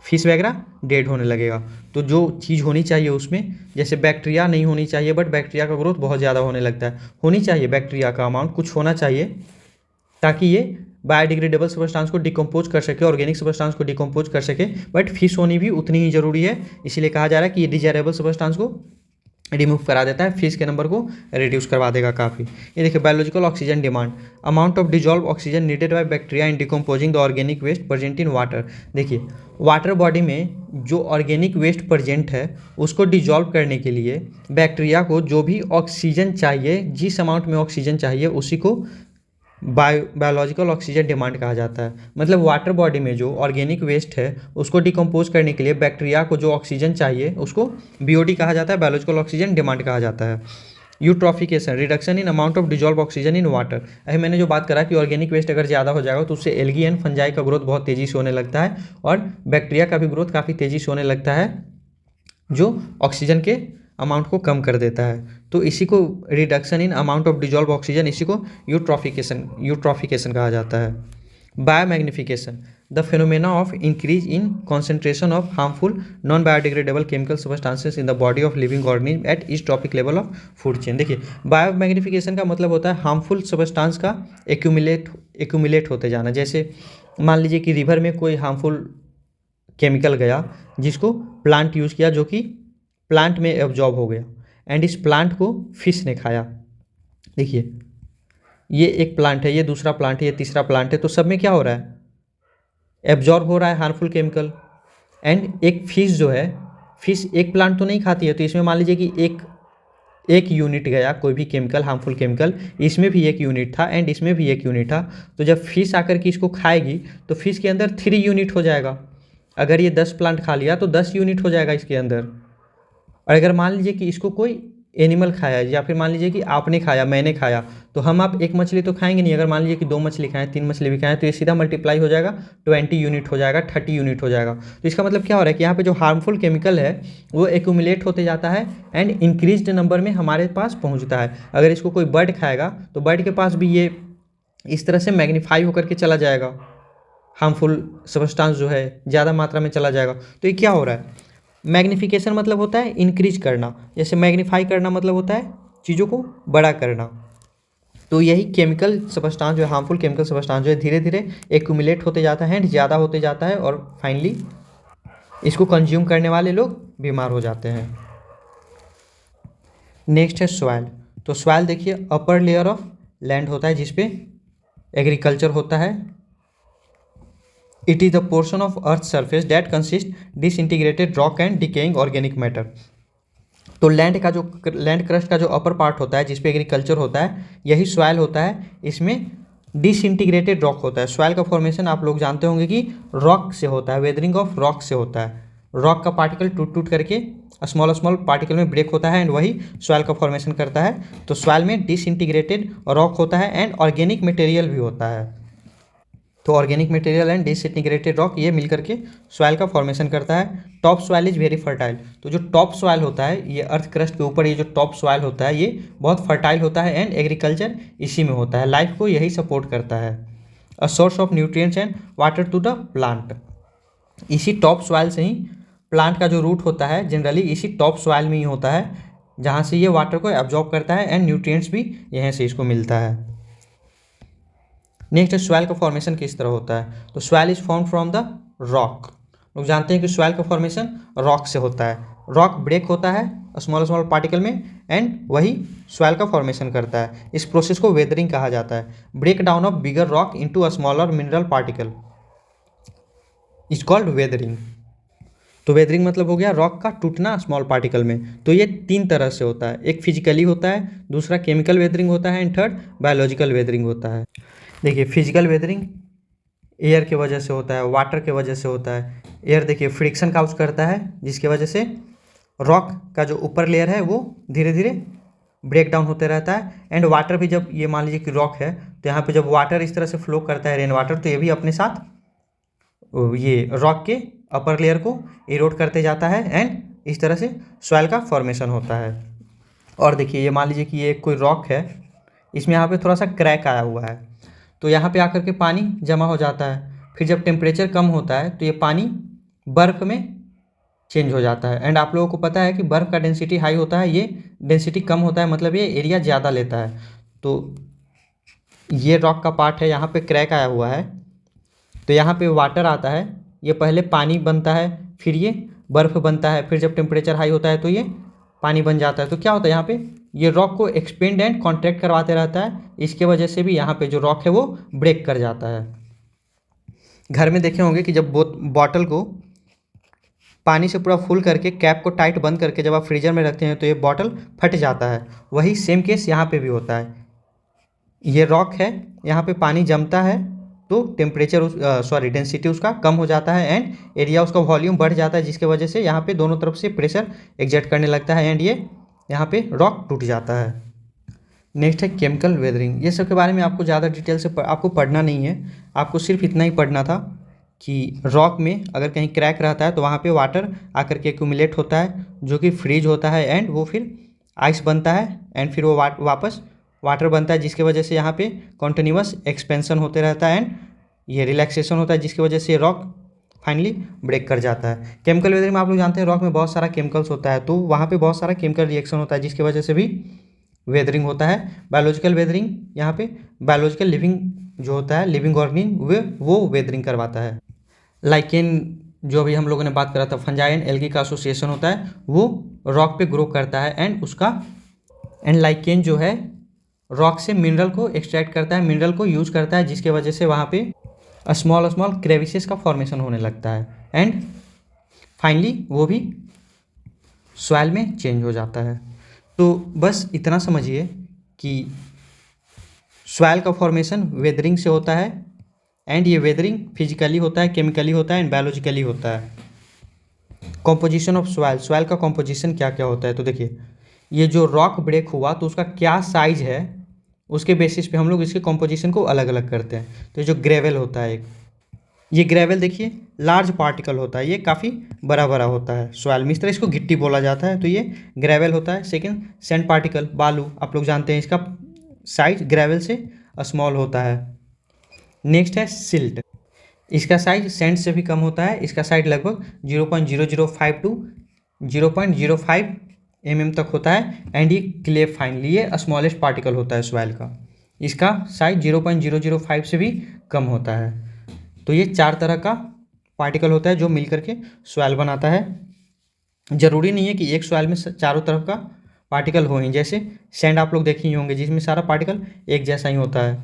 फिश वगैरह डेड होने लगेगा। तो जो चीज़ होनी चाहिए उसमें, जैसे बैक्टीरिया नहीं होनी चाहिए, बट बैक्टीरिया का ग्रोथ बहुत ज़्यादा होने लगता है, होनी चाहिए बैक्टीरिया का अमाउंट कुछ होना चाहिए ताकि ये बायोडिग्रेडेबल सब्सटेंस को डिकम्पोज कर सके, ऑर्गेनिक सब्सटेंस को डिकम्पोज कर सके, बट फिश होनी भी उतनी ही ज़रूरी है। इसीलिए कहा जा रहा है कि ये डिजायरेबल सब्सटेंस को रिमूव करा देता है, फिश के नंबर को रिड्यूस करवा देगा काफ़ी। ये देखिए biological oxygen demand, amount of dissolve oxygen needed by bacteria in decomposing the organic waste present in water. देखिए वाटर बॉडी में जो ऑर्गेनिक वेस्ट प्रेजेंट है उसको डिजॉल्व करने के लिए बैक्टीरिया को जो भी ऑक्सीजन चाहिए, जिस अमाउंट में ऑक्सीजन चाहिए उसी को बायोलॉजिकल ऑक्सीजन डिमांड कहा जाता है। मतलब वाटर बॉडी में जो ऑर्गेनिक वेस्ट है उसको डिकम्पोज करने के लिए बैक्टीरिया को जो ऑक्सीजन चाहिए उसको बीओडी कहा जाता है, बायोलॉजिकल ऑक्सीजन डिमांड कहा जाता है। Eutrophication, reduction in amount of dissolve oxygen in water. अभी मैंने जो बात करा कि ऑर्गेनिक वेस्ट अगर ज़्यादा हो जाएगा तो उससे एल्गी एंड फंजाई का ग्रोथ बहुत तेज़ी से होने लगता है और बैक्टीरिया का भी ग्रोथ काफ़ी तेज़ी से होने लगता है जो ऑक्सीजन के अमाउंट को कम कर देता है। तो इसी को reduction in amount of dissolve oxygen, इसी को यूट्रॉफिकेशन कहा जाता है। Biomagnification, the phenomena of increase in concentration of harmful non biodegradable chemical substances in the body of living organism at each trophic level of food chain. देखिए बायोमैग्निफिकेशन का मतलब होता है हार्मफुल सब्सटेंस का एक्यूमुलेट होते जाना। जैसे मान लीजिए कि रिवर में कोई हार्मफुल केमिकल गया जिसको प्लांट यूज़ किया, जो कि प्लांट में एब्जॉर्ब हो गया, एंड इस प्लांट को फिश ने खाया। देखिए ये एक प्लांट है, ये दूसरा प्लांट है, ये तीसरा प्लांट है, तो सब में क्या हो रहा है, एब्जॉर्ब हो रहा है हार्मफुल केमिकल। एंड एक फिश जो है, फिश एक प्लांट तो नहीं खाती है, तो इसमें मान लीजिए कि एक यूनिट गया कोई भी केमिकल, हार्मफुल केमिकल, इसमें भी एक यूनिट था एंड इसमें भी एक यूनिट था, तो जब फिश आकर के इसको खाएगी तो फिश के अंदर 3 यूनिट हो जाएगा। अगर ये 10 प्लांट खा लिया तो 10 यूनिट हो जाएगा इसके अंदर। और अगर मान लीजिए कि इसको कोई एनिमल खाया या फिर मान लीजिए कि आपने खाया, मैंने खाया, तो हम आप एक मछली तो खाएंगे नहीं। अगर मान लीजिए कि 2 मछली खाएं, 3 मछली भी खाएं, तो ये सीधा मल्टीप्लाई हो जाएगा, 20 यूनिट हो जाएगा, 30 यूनिट हो जाएगा। तो इसका मतलब क्या हो रहा है कि यहाँ पे जो हार्मफुल केमिकल है वो एक्यूमुलेट होते जाता है एंड इंक्रीज्ड नंबर में हमारे पास पहुँचता है। अगर इसको कोई बर्ड खाएगा तो बर्ड के पास भी ये इस तरह से मैग्नीफाई होकर के चला जाएगा, हार्मफुल सब्सटेंस जो है ज़्यादा मात्रा में चला जाएगा। तो ये क्या हो रहा है, मैग्नीफिकेशन मतलब होता है इंक्रीज करना, जैसे मैग्नीफाई करना मतलब होता है चीज़ों को बड़ा करना। तो यही केमिकल सब्सटेंस जो है, हार्मफुल केमिकल सब्सटेंस जो है, धीरे धीरे एक्यूमुलेट होते जाता है एंड ज़्यादा होते जाता है और फाइनली इसको कंज्यूम करने वाले लोग बीमार हो जाते हैं। नेक्स्ट है सॉइल। तो सॉइल देखिए अपर लेयर ऑफ लैंड होता है जिसपे एग्रीकल्चर होता है। It is the portion of earth surface that consist disintegrated rock and decaying organic matter. तो लैंड क्रस्ट का जो अपर पार्ट होता है जिसपे एग्रीकल्चर होता है, यही सॉइल होता है। इसमें डिसइंटीग्रेटेड रॉक होता है। सॉइल का फॉर्मेशन आप लोग जानते होंगे कि रॉक से होता है, वेदरिंग ऑफ रॉक से होता है। रॉक का पार्टिकल टूट करके स्मॉल पार्टिकल में ब्रेक होता है एंड वही सॉइल का फॉर्मेशन करता है। तो सॉइल में डिसइंटीग्रेटेड रॉक होता है एंड ऑर्गेनिक मटेरियल भी होता है। तो organic material and disintegrated rock ये मिलकर के सॉइल का फॉर्मेशन करता है। Top soil is very fertile. तो जो टॉप सॉइल होता है, ये अर्थ क्रस्ट के ऊपर ये जो टॉप सॉइल होता है ये बहुत फर्टाइल होता है एंड एग्रीकल्चर इसी में होता है, लाइफ को यही सपोर्ट करता है। A source of nutrients and water to the plant. इसी टॉप सॉइल से ही प्लांट का जो रूट होता है जनरली इसी टॉप सॉइल में ही होता है, जहाँ से ये वाटर को एब्जॉर्ब करता है एंड न्यूट्रिएंट्स भी यहाँ से इसको मिलता है। नेक्स्ट सॉइल का फॉर्मेशन किस तरह होता है। तो soil is form from the rock. लोग जानते हैं कि सॉइल का फॉर्मेशन रॉक से होता है। रॉक ब्रेक होता है स्मॉल पार्टिकल में एंड वही सॉइल का फॉर्मेशन करता है। इस प्रोसेस को वेदरिंग कहा जाता है। Break down of bigger rock into a smaller mineral particle is called weathering. तो वेदरिंग मतलब हो गया रॉक का टूटना स्मॉल पार्टिकल में। तो ये 3 तरह से होता है, एक फिजिकली होता है, दूसरा केमिकल वेदरिंग होता है एंड थर्ड बायोलॉजिकल वेदरिंग होता है। देखिए फिजिकल वेदरिंग एयर के वजह से होता है, वाटर के वजह से होता है। एयर देखिए फ्रिक्शन काउज करता है जिसकी वजह से रॉक का जो ऊपर लेयर है वो धीरे धीरे ब्रेक डाउन होते रहता है एंड वाटर भी, जब ये मान लीजिए कि रॉक है तो यहाँ पे जब वाटर इस तरह से फ्लो करता है रेन वाटर, तो ये भी अपने साथ ये रॉक के अपर लेयर को इरोड करते जाता है एंड इस तरह से सॉइल का फॉर्मेशन होता है। और देखिए ये मान लीजिए कि ये कोई रॉक है, इसमें यहाँ पे थोड़ा सा क्रैक आया हुआ है, तो यहाँ पे आकर के पानी जमा हो जाता है। फिर जब टेम्परेचर कम होता है तो ये पानी बर्फ़ में चेंज हो जाता है। एंड आप लोगों को पता है कि बर्फ़ का डेंसिटी हाई होता है, ये डेंसिटी कम होता है, मतलब ये एरिया ज़्यादा लेता है। तो ये रॉक का पार्ट है, यहाँ पे क्रैक आया हुआ है, तो यहाँ पे वाटर आता है, ये पहले पानी बनता है, फिर ये बर्फ़ बनता है, फिर जब टेम्परेचर हाई होता है तो ये पानी बन जाता है। तो क्या होता है यहाँ पे, ये रॉक को एक्सपेंड एंड कॉन्ट्रैक्ट करवाते रहता है, इसके वजह से भी यहाँ पे जो रॉक है वो ब्रेक कर जाता है। घर में देखे होंगे कि जब बॉटल को पानी से पूरा फुल करके कैप को टाइट बंद करके जब आप फ्रीजर में रखते हैं तो ये बॉटल फट जाता है, वही सेम केस यहाँ पे भी होता है। ये रॉक है, यहाँ पे पानी जमता है तो टेम्परेचर डेंसिटी उसका कम हो जाता है एंड एरिया उसका वॉल्यूम बढ़ जाता है, जिसके वजह से यहाँ पे दोनों तरफ से प्रेशर एग्जर्ट करने लगता है एंड ये यहाँ पे रॉक टूट जाता है। नेक्स्ट है केमिकल वेदरिंग। ये सब के बारे में आपको ज़्यादा डिटेल से आपको पढ़ना नहीं है, आपको सिर्फ इतना ही पढ़ना था कि रॉक में अगर कहीं क्रैक रहता है तो वहाँ पे वाटर आकर के एक्यूमुलेट होता है, जो कि फ्रीज होता है एंड वो फिर आइस बनता है एंड फिर वो वापस वाटर बनता है, जिसकी वजह से यहाँ पे कॉन्टिन्यूअस एक्सपेंशन होते रहता है एंड ये रिलैक्सेशन होता है, जिसकी वजह से रॉक फाइनली ब्रेक कर जाता है। केमिकल वेदरिंग में आप लोग जानते हैं रॉक में बहुत सारा केमिकल्स होता है, तो वहाँ पे बहुत सारा केमिकल रिएक्शन होता है, जिसकी वजह से भी वेदरिंग होता है। बायोलॉजिकल वेदरिंग, यहाँ पे बायोलॉजिकल लिविंग जो होता है, लिविंग ऑर्गेनिज्म वो वेदरिंग करवाता है। लाइकेन जो अभी हम लोगों ने बात करा था, फंजाई एंड एल्गी का एसोसिएशन होता है, वो रॉक पे ग्रो करता है एंड लाइकेन जो है रॉक से मिनरल को एक्सट्रैक्ट करता है, मिनरल को यूज करता है, जिसके वजह से वहाँ पे स्मॉल क्रेविसेस का फॉर्मेशन होने लगता है एंड फाइनली वो भी सॉइल में चेंज हो जाता है। तो बस इतना समझिए कि सॉइल का फॉर्मेशन वेदरिंग से होता है एंड ये वेदरिंग फिजिकली होता है, केमिकली होता है एंड बायोलॉजिकली होता है। कॉम्पोजिशन ऑफ सॉइल का कॉम्पोजिशन क्या क्या होता है, तो देखिए ये जो रॉक ब्रेक हुआ तो उसका क्या साइज है, उसके बेसिस पे हम लोग इसके कॉम्पोजिशन को अलग अलग करते हैं। तो जो ग्रेवल होता है, ये ग्रेवल देखिए लार्ज पार्टिकल होता है, ये काफ़ी बड़ा बड़ा होता है सॉइल में, इस तरह इसको गिट्टी बोला जाता है, तो ये ग्रेवल होता है। सेकंड सैंड पार्टिकल, बालू, आप लोग जानते हैं इसका साइज ग्रेवल से स्मॉल होता है। नेक्स्ट है सिल्ट, इसका साइज सैंड से भी कम होता है, इसका साइज लगभग 0.005 टू 0.05 mm तक होता है एंड ये क्ले फाइनली ये स्मॉलेस्ट पार्टिकल होता है सॉइल का, इसका साइज 0.005 से भी कम होता है। तो ये 4 तरह का पार्टिकल होता है जो मिल करके सॉइल बनाता है। ज़रूरी नहीं है कि एक सॉइल में चारों तरफ का पार्टिकल हो ही, जैसे सैंड आप लोग देखे ही होंगे जिसमें सारा पार्टिकल एक जैसा ही होता है।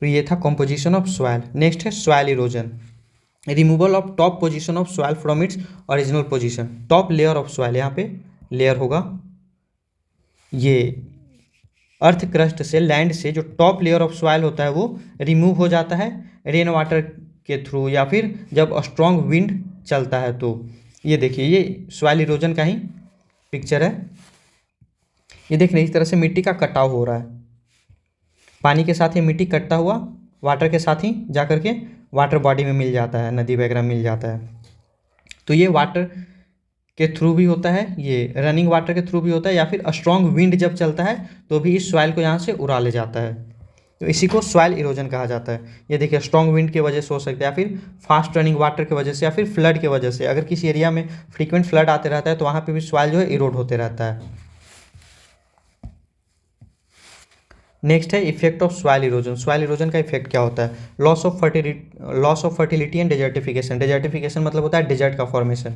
तो ये था कॉम्पोजिशन ऑफ सॉइल। नेक्स्ट है soil erosion, removal of top position of soil from its original position. Top layer of soil, यहाँ पे लेयर होगा, ये अर्थ क्रस्ट से, लैंड से जो टॉप लेयर ऑफ सॉइल होता है वो रिमूव हो जाता है रेन वाटर के थ्रू या फिर जब स्ट्रॉन्ग विंड चलता है। तो ये देखिए ये सॉइल इरोजन का ही पिक्चर है, ये देख रहे इस तरह से मिट्टी का कटाव हो रहा है, पानी के साथ ही मिट्टी कटता हुआ वाटर के साथ ही जा कर के वाटर बॉडी में मिल जाता है, नदी वगैरह मिल जाता है। तो ये वाटर के थ्रू भी होता है, ये रनिंग वाटर के थ्रू भी होता है, या फिर स्ट्रॉन्ग विंड जब चलता है तो भी इस सॉइल को यहाँ से उड़ा ले जाता है, तो इसी को सॉइल इरोजन कहा जाता है। ये देखिए स्ट्रॉन्ग विंड की वजह से हो सकता है, या फिर फास्ट रनिंग वाटर की वजह से, या फिर फ्लड की वजह से। अगर किसी एरिया में फ्रीक्वेंट फ्लड आते रहता है तो वहाँ पर भी सॉइल जो है इरोड होते रहता है। नेक्स्ट है effect of soil erosion. Soil erosion का इफेक्ट क्या होता है, loss of fertility and desertification. Desertification मतलब होता है डेजर्ट का फॉर्मेशन,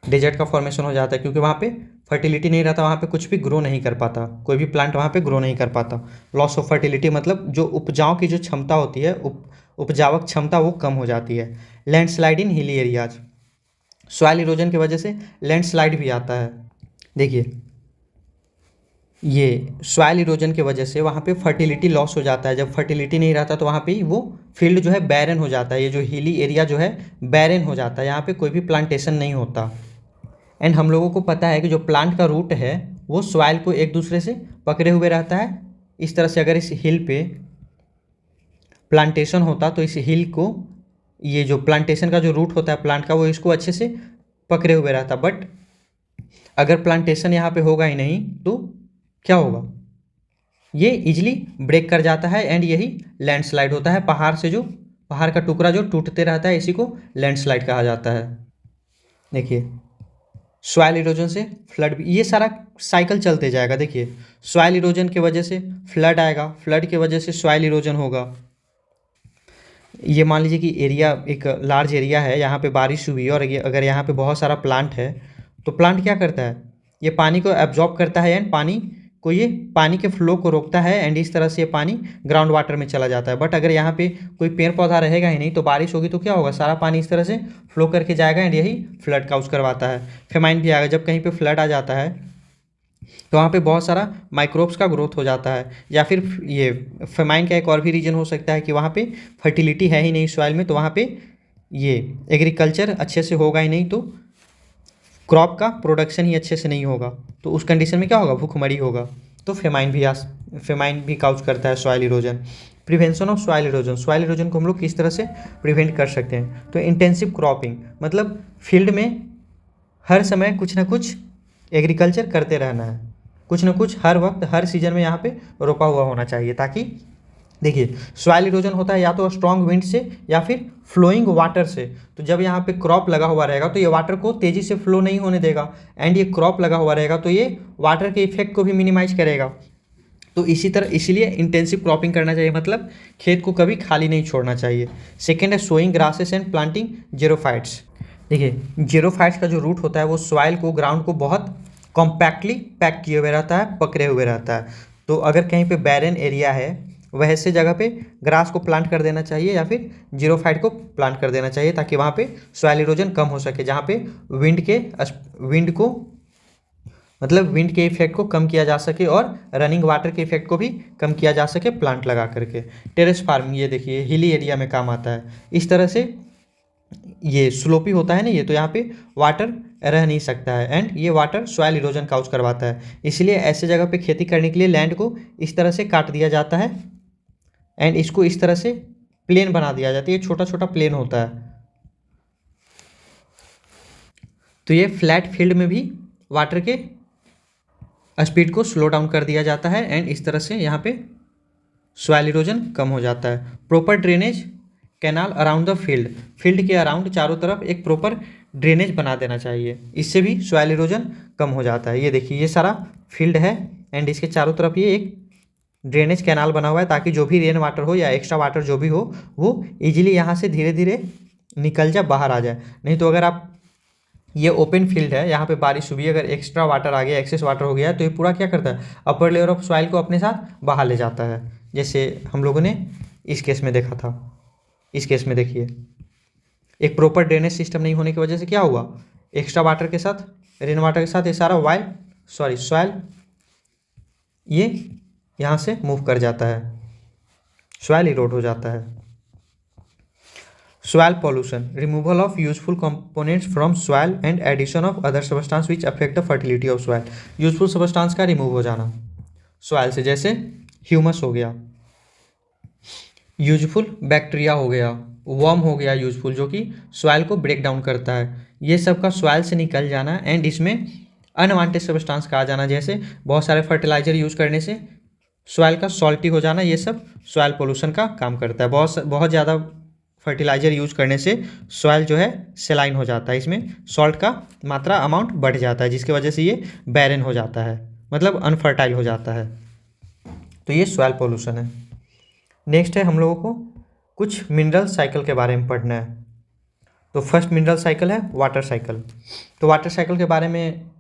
डेजर्ट का फॉर्मेशन हो जाता है क्योंकि वहाँ पे फर्टिलिटी नहीं रहता, वहाँ पे कुछ भी ग्रो नहीं कर पाता, कोई भी प्लांट वहाँ पे ग्रो नहीं कर पाता। लॉस ऑफ फर्टिलिटी मतलब जो उपजाऊ की जो क्षमता होती है, उपजावक क्षमता वो कम हो जाती है। लैंडस्लाइड इन हिली एरियाज, सॉइल इरोजन की वजह से लैंडस्लाइड भी आता है। देखिए ये सॉइल इरोजन की वजह से वहाँ पे फर्टिलिटी लॉस हो जाता है, जब फर्टिलिटी नहीं रहता तो वहाँ पे वो फील्ड जो है बैरन हो जाता है, ये जो हिली एरिया जो है बैरन हो जाता है, यहाँ पे कोई भी प्लांटेशन नहीं होता। एंड हम लोगों को पता है कि जो प्लांट का रूट है वो सॉइल को एक दूसरे से पकड़े हुए रहता है। इस तरह से अगर इस हिल पे प्लांटेशन होता तो इस हिल को ये जो प्लांटेशन का जो रूट होता है प्लांट का, वो इसको अच्छे से पकड़े हुए रहता। बट अगर प्लांटेशन यहाँ पे होगा ही नहीं तो क्या होगा, ये इजीली ब्रेक कर जाता है एंड यही लैंडस्लाइड होता है। पहाड़ का टुकड़ा जो टूटते रहता है, इसी को लैंडस्लाइड कहा जाता है। देखिए, सॉइल इरोजन से फ्लड भी, ये सारा साइकिल चलते जाएगा। देखिए, सॉइल इरोजन की वजह से फ्लड आएगा, फ्लड की वजह से सॉइल इरोजन होगा। ये मान लीजिए कि एरिया, एक लार्ज एरिया है, यहाँ पे बारिश हुई और ये अगर यहाँ पे बहुत सारा प्लांट है तो प्लांट क्या करता है, ये पानी को एब्जॉर्ब करता है एंड ये पानी के फ्लो को रोकता है एंड इस तरह से ये पानी ग्राउंड वाटर में चला जाता है। बट अगर यहाँ पे कोई पेड़ पौधा रहेगा ही नहीं तो बारिश होगी तो क्या होगा, सारा पानी इस तरह से फ्लो करके जाएगा एंड यही फ्लड काउज करवाता है। फेमाइन भी आएगा, जब कहीं पे फ्लड आ जाता है तो वहाँ पे बहुत सारा माइक्रोब्स का ग्रोथ हो जाता है। या फिर ये फेमाइन का एक और भी रीजन हो सकता है कि वहाँ पे फर्टिलिटी है ही नहीं सॉइल में, तो वहाँ पे ये एग्रीकल्चर अच्छे से होगा ही नहीं, तो क्रॉप का प्रोडक्शन ही अच्छे से नहीं होगा। तो उस कंडीशन में क्या होगा, भूखमरी होगा। तो फेमाइन भी काउज करता है soil erosion. Prevention of soil erosion, soil erosion को हम लोग किस तरह से प्रिवेंट कर सकते हैं, तो इंटेंसिव क्रॉपिंग, मतलब फील्ड में हर समय कुछ ना कुछ एग्रीकल्चर करते रहना है, कुछ ना कुछ हर वक्त हर सीजन में यहाँ पे रोपा हुआ होना चाहिए। ताकि देखिए, सॉइल इरोजन होता है या तो स्ट्रॉन्ग विंड से या फिर फ्लोइंग वाटर से। तो जब यहाँ पे क्रॉप लगा हुआ रहेगा तो ये वाटर को तेज़ी से फ्लो नहीं होने देगा एंड ये क्रॉप लगा हुआ रहेगा तो ये वाटर के इफेक्ट को भी मिनिमाइज करेगा। तो इसीलिए इंटेंसिव क्रॉपिंग करना चाहिए, मतलब खेत को कभी खाली नहीं छोड़ना चाहिए। सेकेंड है sowing grasses and planting xerophytes. देखिए, जीरोफाइट्स का जो रूट होता है वो सॉइल को, ग्राउंड को बहुत कॉम्पैक्टली पैक किए हुए रहता है, पकड़े हुए रहता है। तो अगर कहीं पे बैरन एरिया है वैसे जगह पे ग्रास को प्लांट कर देना चाहिए या फिर जीरोफाइट को प्लांट कर देना चाहिए, ताकि वहाँ पे सॉइल इरोजन कम हो सके। जहाँ पे विंड के इफेक्ट को कम किया जा सके और रनिंग वाटर के इफेक्ट को भी कम किया जा सके प्लांट लगा करके। टेरेस फार्मिंग, ये देखिए हिली एरिया में काम आता है। इस तरह से ये स्लोपी होता है ना ये, तो यहाँ पे वाटर रह नहीं सकता है एंड ये वाटर सॉइल इरोजन काउज करवाता है। इसलिए ऐसे जगह पे खेती करने के लिए लैंड को इस तरह से काट दिया जाता है एंड इसको इस तरह से प्लेन बना दिया जाता है। ये छोटा छोटा प्लेन होता है। तो ये फ्लैट फील्ड में भी वाटर के स्पीड को स्लो डाउन कर दिया जाता है एंड इस तरह से यहाँ पे सॉइल इरोजन कम हो जाता है। Proper drainage canal around the field के अराउंड चारों तरफ एक प्रॉपर ड्रेनेज बना देना चाहिए, इससे भी सॉइल इरोजन कम हो जाता है। ये देखिए, ये सारा फील्ड है एंड इसके चारों तरफ ये एक ड्रेनेज कैनाल बना हुआ है, ताकि जो भी रेन वाटर हो या एक्स्ट्रा वाटर जो भी हो वो इजीली यहाँ से धीरे धीरे निकल जाए, बाहर आ जाए। नहीं तो अगर आप, ये ओपन फील्ड है, यहाँ पे बारिश हुई, अगर एक्स्ट्रा वाटर आ गया, एक्सेस वाटर हो गया, तो ये पूरा क्या करता है, अपर लेयर ऑफ सॉइल को अपने साथ बाहर ले जाता है। जैसे हम लोगों ने इस केस में देखा था। इस केस में देखिए, एक प्रॉपर ड्रेनेज सिस्टम नहीं होने की वजह से क्या हुआ, एक्स्ट्रा वाटर के साथ, रेन वाटर के साथ ये सारा सॉइल ये यहाँ से मूव कर जाता है, सॉइल इरोड हो जाता है। Soil pollution, removal of useful components from soil and addition of other substance which affect the fertility of soil. Useful substance का रिमूव हो जाना सॉइल से, जैसे ह्यूमस हो गया, यूजफुल बैक्टीरिया हो गया, वर्म हो गया यूजफुल, जो कि सॉइल को ब्रेक डाउन करता है, ये सब का सॉइल से निकल जाना एंड इसमें अनवांटेड सब्सटेंस का आ जाना, जैसे बहुत सारे फर्टिलाइजर यूज़ करने से सॉइल का सॉल्टी हो जाना, ये सब सॉइल पोल्यूशन का काम करता है। बहुत ज़्यादा फर्टिलाइजर यूज करने से सॉइल जो है सेलाइन हो जाता है, इसमें सॉल्ट का मात्रा अमाउंट बढ़ जाता है, जिसकी वजह से ये बैरन हो जाता है, मतलब अनफर्टाइल हो जाता है। तो ये सॉइल पोल्यूशन है। नेक्स्ट है, हम लोगों को कुछ मिनरल साइकिल के बारे में पढ़ना है। तो फर्स्ट मिनरल साइकिल है वाटर साइकिल। तो वाटर साइकिल के बारे में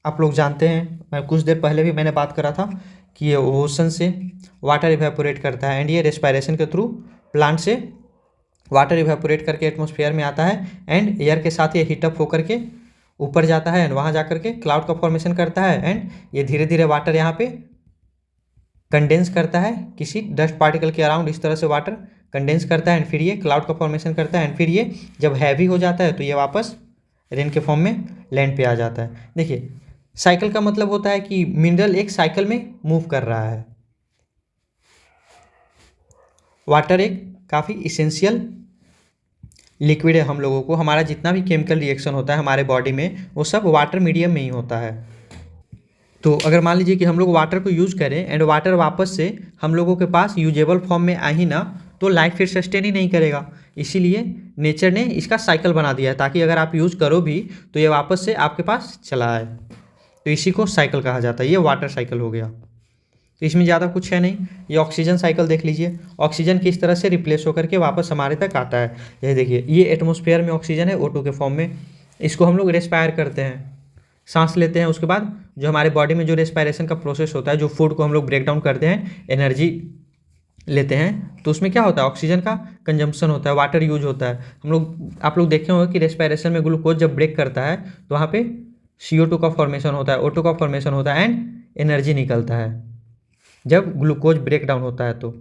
आप लोग जानते हैं, कुछ देर पहले भी मैंने बात करा था कि ये ओशन से वाटर इवेपोरेट करता है एंड ये रेस्पायरेशन के थ्रू प्लांट से वाटर इवेपोरेट करके एटमॉस्फेयर में आता है एंड एयर के साथ ये हीटअप होकर के ऊपर जाता है एंड वहाँ जा कर के क्लाउड का फॉर्मेशन करता है एंड ये धीरे धीरे वाटर यहाँ पे कंडेंस करता है किसी डस्ट पार्टिकल के अराउंड। इस तरह से वाटर कंडेंस करता है एंड फिर ये क्लाउड का फॉर्मेशन करता है एंड फिर ये जब हैवी हो जाता है तो ये वापस रेन के फॉर्म में लैंड पे आ जाता है। देखिए, साइकिल का मतलब होता है कि मिनरल एक साइकिल में मूव कर रहा है। वाटर एक काफ़ी इसेंशियल लिक्विड है हम लोगों को, हमारा जितना भी केमिकल रिएक्शन होता है हमारे बॉडी में वो सब वाटर मीडियम में ही होता है। तो अगर मान लीजिए कि हम लोग वाटर को यूज़ करें एंड वाटर वापस से हम लोगों के पास यूजेबल फॉर्म में आ ही ना, तो लाइफ फिर सस्टेन ही नहीं करेगा। इसीलिए नेचर ने इसका साइकिल बना दिया है ताकि अगर आप यूज़ करो भी तो ये वापस से आपके पास चला आए। तो इसी को साइकिल कहा जाता है। ये वाटर साइकिल हो गया। तो इसमें ज़्यादा कुछ है नहीं। ये ऑक्सीजन साइकिल देख लीजिए, ऑक्सीजन किस तरह से रिप्लेस होकर के वापस हमारे तक आता है। ये देखिए, ये एटमॉस्फेयर में ऑक्सीजन है O2 के फॉर्म में, इसको हम लोग रेस्पायर करते हैं, सांस लेते हैं। उसके बाद जो हमारे बॉडी में जो रेस्पायरेशन का प्रोसेस होता है, जो फूड को हम लोग ब्रेक डाउन करते हैं, एनर्जी लेते हैं, तो उसमें क्या होता है, ऑक्सीजन का कंजम्पशन होता है, वाटर यूज होता है। आप लोग देखे होंगे कि रेस्पायरेशन में ग्लूकोज जब ब्रेक करता है तो वहाँ पे CO2 का फॉर्मेशन होता है, O2 का फॉर्मेशन होता है एंड एनर्जी निकलता है जब ग्लूकोज ब्रेक डाउन होता है। तो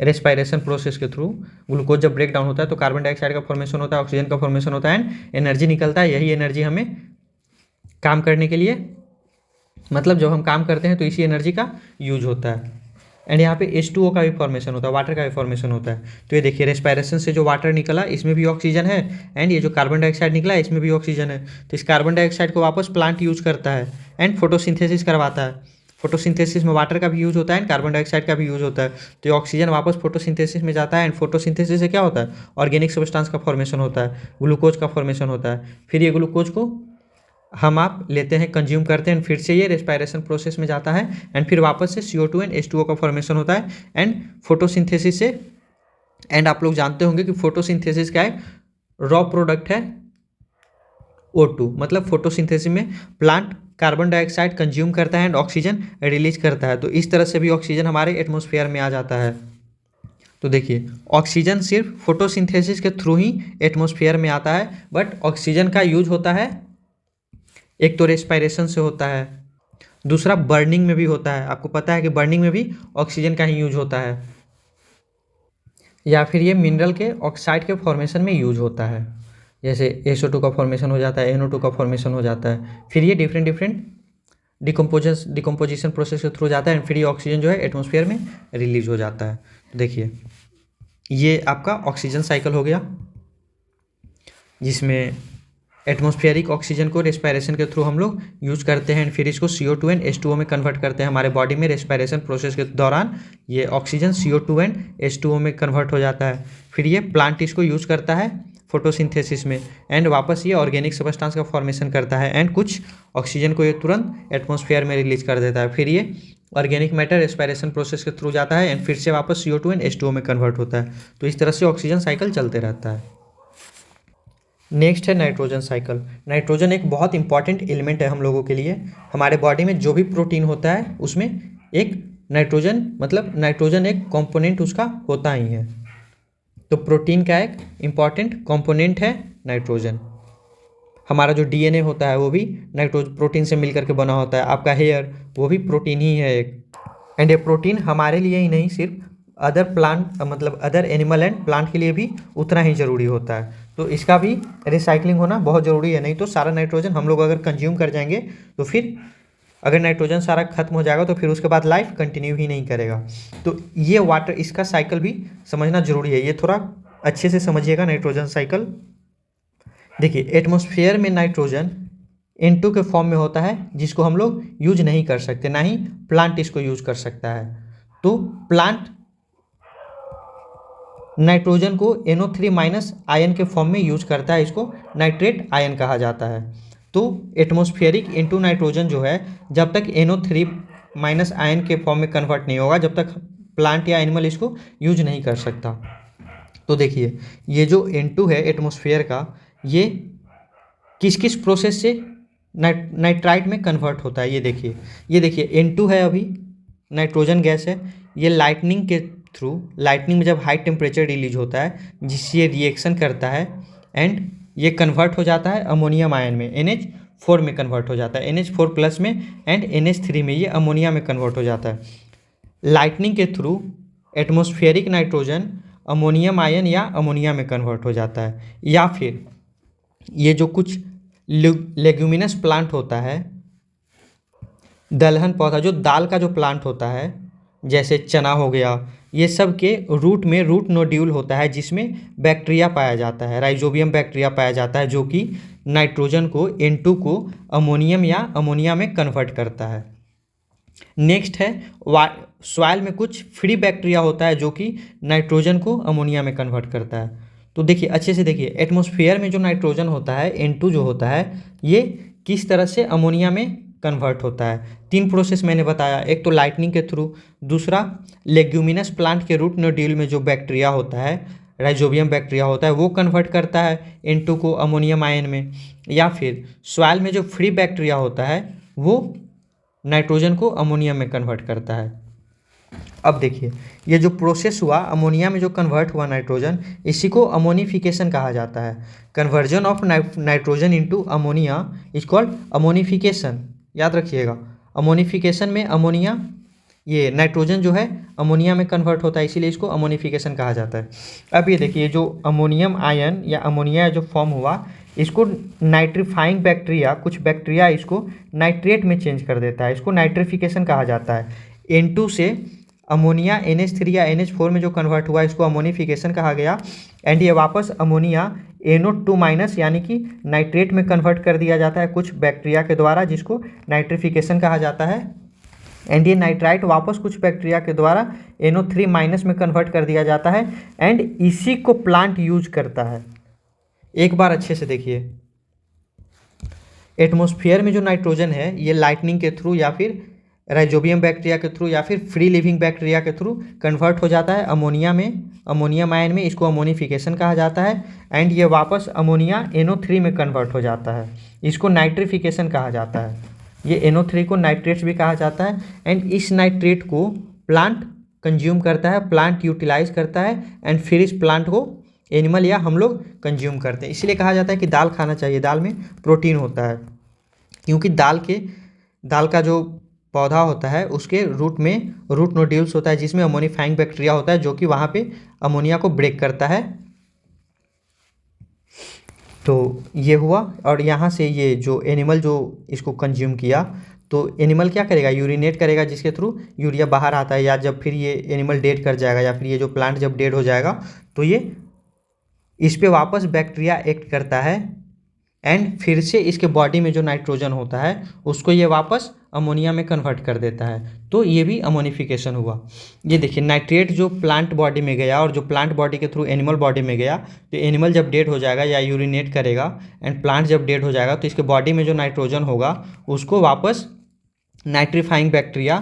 रेस्पायरेशन प्रोसेस के थ्रू ग्लूकोज जब ब्रेक डाउन होता है तो कार्बन डाइऑक्साइड का फॉर्मेशन होता है, ऑक्सीजन का फॉर्मेशन होता है एंड एनर्जी निकलता है। यही एनर्जी हमें काम करने के लिए, मतलब जब हम काम करते हैं तो इसी एनर्जी का यूज होता है। एंड यहाँ पे H2O का भी फॉर्मेशन होता है, वाटर का भी फॉर्मेशन होता है। तो ये देखिए, रेस्पायरेशन से जो वाटर निकला इसमें भी ऑक्सीजन है एंड ये जो कार्बन डाइऑक्साइड निकला इसमें भी ऑक्सीजन है। तो इस कार्बन डाइऑक्साइड को वापस प्लांट यूज करता है एंड फोटोसिंथेसिस करवाता है। फोटोसिंथेसिस में वाटर का भी यूज होता है एंड कार्बन डाइऑक्साइड का भी यूज होता है। तो ये ऑक्सीजन वापस फोटोसिंथेसिस में जाता है एंड फोटोसिंथेसिस से क्या होता है, ऑर्गेनिक सब्सटेंस का फॉर्मेशन होता है, ग्लूकोज का फॉर्मेशन होता है। फिर ये ग्लूकोज को हम आप लेते हैं, कंज्यूम करते हैं, फिर से ये रेस्पायरेशन प्रोसेस में जाता है एंड फिर वापस से CO2 एंड H2O का फॉर्मेशन होता है एंड फोटोसिंथेसिस से। एंड आप लोग जानते होंगे कि फोटोसिंथेसिस क्या है, रॉ प्रोडक्ट है O2। मतलब फोटोसिंथेसिस में प्लांट कार्बन डाइऑक्साइड कंज्यूम करता है एंड ऑक्सीजन रिलीज करता है। तो इस तरह से भी ऑक्सीजन हमारे एटमॉस्फेयर में आ जाता है। तो देखिए, ऑक्सीजन सिर्फ फोटोसिंथेसिस के थ्रू ही एटमॉस्फेयर में आता है, बट ऑक्सीजन का यूज होता है, एक तो रेस्पायरेशन से होता है, दूसरा बर्निंग में भी होता है। आपको पता है कि बर्निंग में भी ऑक्सीजन का ही यूज होता है, या फिर ये मिनरल के ऑक्साइड के फॉर्मेशन में यूज होता है। जैसे SO2 का फॉर्मेशन हो जाता है, NO2 का फॉर्मेशन हो जाता है, फिर ये डिफरेंट डिकम्पोजिशन प्रोसेस के थ्रू जाता है एंड फिर ये ऑक्सीजन जो है एटमॉस्फेयर में रिलीज हो जाता है। तो देखिए, ये आपका ऑक्सीजन साइकिल हो गया, जिसमें एटमॉस्फेरिक ऑक्सीजन को रेस्पायरेशन के थ्रू हम लोग यूज करते हैं, फिर इसको CO2 एंड H2O में कन्वर्ट करते हैं। हमारे बॉडी में रेस्पायरेशन प्रोसेस के दौरान ये ऑक्सीजन CO2 एंड H2O में कन्वर्ट हो जाता है। फिर ये प्लांट इसको यूज करता है फोटोसिंथेसिस में एंड वापस ये ऑर्गेनिक सब्सटेंस का फॉर्मेशन करता है एंड कुछ ऑक्सीजन को ये तुरंत एटमॉस्फेयर में रिलीज कर देता है। फिर ये ऑर्गेनिक मैटर रेस्पायरेशन प्रोसेस के थ्रू जाता है एंड फिर से वापस CO2 एंड H2O में कन्वर्ट होता है। तो इस तरह से ऑक्सीजन साइकिल चलते रहता है। नेक्स्ट है नाइट्रोजन साइकिल। नाइट्रोजन एक बहुत इंपॉर्टेंट एलिमेंट है हम लोगों के लिए। हमारे बॉडी में जो भी प्रोटीन होता है उसमें एक नाइट्रोजन एक कंपोनेंट उसका होता ही है। तो प्रोटीन का एक इम्पॉर्टेंट कंपोनेंट है नाइट्रोजन। हमारा जो DNA होता है वो भी प्रोटीन से मिलकर के बना होता है। आपका हेयर वो भी प्रोटीन ही है एक। एंड ये प्रोटीन हमारे लिए ही नहीं, सिर्फ अदर एनिमल एंड प्लांट के लिए भी उतना ही ज़रूरी होता है। तो इसका भी रिसाइकलिंग होना बहुत ज़रूरी है, नहीं तो सारा नाइट्रोजन हम लोग अगर कंज्यूम कर जाएंगे तो फिर अगर नाइट्रोजन सारा खत्म हो जाएगा तो फिर उसके बाद लाइफ कंटिन्यू ही नहीं करेगा। तो ये वाटर, इसका साइकिल भी समझना जरूरी है। ये थोड़ा अच्छे से समझिएगा नाइट्रोजन साइकिल। देखिए, एटमॉस्फेयर में नाइट्रोजन N2 के फॉर्म में होता है, जिसको हम लोग यूज नहीं कर सकते, ना ही प्लांट इसको यूज कर सकता है। तो प्लांट नाइट्रोजन को NO3 माइनस आयन के फॉर्म में यूज करता है, इसको नाइट्रेट आयन कहा जाता है। तो एटमॉस्फेरिक इनटू नाइट्रोजन जो है, जब तक NO3 माइनस आयन के फॉर्म में कन्वर्ट नहीं होगा, जब तक प्लांट या एनिमल इसको यूज नहीं कर सकता। तो देखिए, ये जो N2 है एटमॉस्फेयर का, ये किस किस प्रोसेस से नाइट्राइट में कन्वर्ट होता है। ये देखिए N2 है, अभी नाइट्रोजन गैस है। ये लाइटनिंग के थ्रू, लाइटनिंग में जब हाई टेम्परेचर रिलीज होता है जिससे ये रिएक्शन करता है एंड ये कन्वर्ट हो जाता है अमोनियम आयन में, NH4 में कन्वर्ट हो जाता है, NH4 प्लस में एंड NH3 में ये अमोनिया में कन्वर्ट हो जाता है। लाइटनिंग के through atmospheric nitrogen ammonium ion या अमोनिया में कन्वर्ट हो जाता है। या फिर ये जो कुछ लेग्यूमिनस प्लांट होता है, दलहन पौधा, जो दाल का जो प्लांट होता है, जैसे चना हो गया ये सब के रूट में रूट नोड्यूल होता है जिसमें बैक्टीरिया पाया जाता है, राइजोबियम बैक्टीरिया पाया जाता है, जो कि नाइट्रोजन को N2 को अमोनियम या अमोनिया में कन्वर्ट करता है। नेक्स्ट है सॉइल में कुछ फ्री बैक्टीरिया होता है जो कि नाइट्रोजन को अमोनिया में कन्वर्ट करता है। तो देखिए अच्छे से देखिए, एटमॉस्फेयर में जो नाइट्रोजन होता है N2 जो होता है, ये किस तरह से अमोनिया में कन्वर्ट होता है। 3 प्रोसेस मैंने बताया, एक तो लाइटनिंग के थ्रू, दूसरा लेग्यूमिनस प्लांट के रूट नोड्यूल में जो बैक्टीरिया होता है, राइजोबियम बैक्टीरिया होता है, वो कन्वर्ट करता है N2 को अमोनियम आयन में, या फिर सॉइल में जो फ्री बैक्टीरिया होता है वो नाइट्रोजन को अमोनियम में कन्वर्ट करता है। अब देखिए ये जो प्रोसेस हुआ अमोनिया में जो कन्वर्ट हुआ नाइट्रोजन, इसी को अमोनिफिकेशन कहा जाता है। Conversion of nitrogen into ammonia is called ammonification. याद रखिएगा, अमोनिफिकेशन में अमोनिया, ये नाइट्रोजन जो है अमोनिया में कन्वर्ट होता है, इसीलिए इसको अमोनिफिकेशन कहा जाता है। अब ये देखिए जो अमोनियम आयन या अमोनिया जो फॉर्म हुआ, इसको नाइट्रीफाइंग बैक्टीरिया, कुछ बैक्टीरिया इसको नाइट्रेट में चेंज कर देता है, इसको नाइट्रिफिकेशन कहा जाता है। N2 से अमोनिया NH3 या NH4 में जो कन्वर्ट हुआ इसको अमोनिफिकेशन कहा गया। एंड ये वापस अमोनिया NO2 माइनस यानी कि नाइट्रेट में कन्वर्ट कर दिया जाता है कुछ बैक्टीरिया के द्वारा, जिसको नाइट्रिफिकेशन कहा जाता है। एंड ये नाइट्राइट वापस कुछ बैक्टीरिया के द्वारा NO3 माइनस में कन्वर्ट कर दिया जाता है। एंड इसी को प्लांट यूज करता है। एक बार अच्छे से देखिए, एटमॉस्फेयर में जो नाइट्रोजन है ये लाइटनिंग के थ्रू या फिर राइजोबियम बैक्टीरिया के थ्रू या फिर फ्री लिविंग बैक्टीरिया के थ्रू कन्वर्ट हो जाता है अमोनिया में, अमोनियम आयन में, इसको अमोनिफिकेशन कहा जाता है। एंड ये वापस अमोनिया NO3 में कन्वर्ट हो जाता है, इसको नाइट्रिफिकेशन कहा जाता है। ये NO3 को नाइट्रेट्स भी कहा जाता है। एंड इस नाइट्रेट को प्लांट कंज्यूम करता है, प्लांट यूटिलाइज करता है, एंड फिर इस प्लांट को एनिमल या हम लोग कंज्यूम करते हैं। इसलिए कहा जाता है कि दाल खाना चाहिए, दाल में प्रोटीन होता है, क्योंकि दाल का जो पौधा होता है उसके रूट में रूट नोड्यूल्स होता है जिसमें अमोनिफाइंग बैक्टीरिया होता है जो कि वहाँ पे अमोनिया को ब्रेक करता है। तो ये हुआ, और यहाँ से ये जो एनिमल जो इसको कंज्यूम किया, तो एनिमल क्या करेगा, यूरिनेट करेगा, जिसके थ्रू यूरिया बाहर आता है, या जब फिर ये एनिमल डेड कर जाएगा या फिर ये जो प्लांट जब डेड हो जाएगा तो ये इस पे वापस बैक्टीरिया एक्ट करता है। एंड फिर से इसके बॉडी में जो नाइट्रोजन होता है उसको ये वापस अमोनिया में कन्वर्ट कर देता है। तो ये भी अमोनिफिकेशन हुआ। ये देखिए नाइट्रेट जो प्लांट बॉडी में गया और जो प्लांट बॉडी के थ्रू एनिमल बॉडी में गया, तो एनिमल जब डेड हो जाएगा या यूरिनेट करेगा, एंड प्लांट जब डेड हो जाएगा तो इसके बॉडी में जो नाइट्रोजन होगा उसको वापस नाइट्रीफाइंग बैक्टीरिया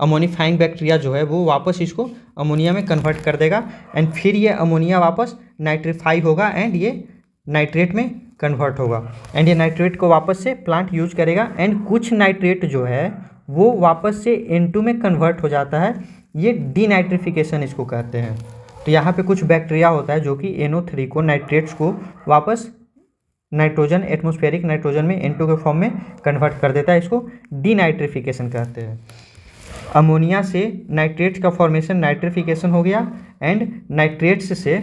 अमोनिफाइंग बैक्टीरिया जो है वो वापस इसको अमोनिया में कन्वर्ट कर देगा। एंड फिर ये अमोनिया वापस नाइट्रीफाई होगा एंड ये नाइट्रेट में कन्वर्ट होगा। एंड ये नाइट्रेट को वापस से प्लांट यूज करेगा। एंड कुछ नाइट्रेट जो है वो वापस से N2 में कन्वर्ट हो जाता है, ये डीनाइट्रिफिकेशन इसको कहते हैं। तो यहाँ पे कुछ बैक्टीरिया होता है जो कि NO3 को, नाइट्रेट्स को वापस नाइट्रोजन, एटमॉस्फेरिक नाइट्रोजन में N2 के फॉर्म में कन्वर्ट कर देता है, इसको डीनाइट्रिफिकेशन कहते हैं। अमोनिया से नाइट्रेट्स का फॉर्मेशन नाइट्रिफिकेशन हो गया, एंड नाइट्रेट्स से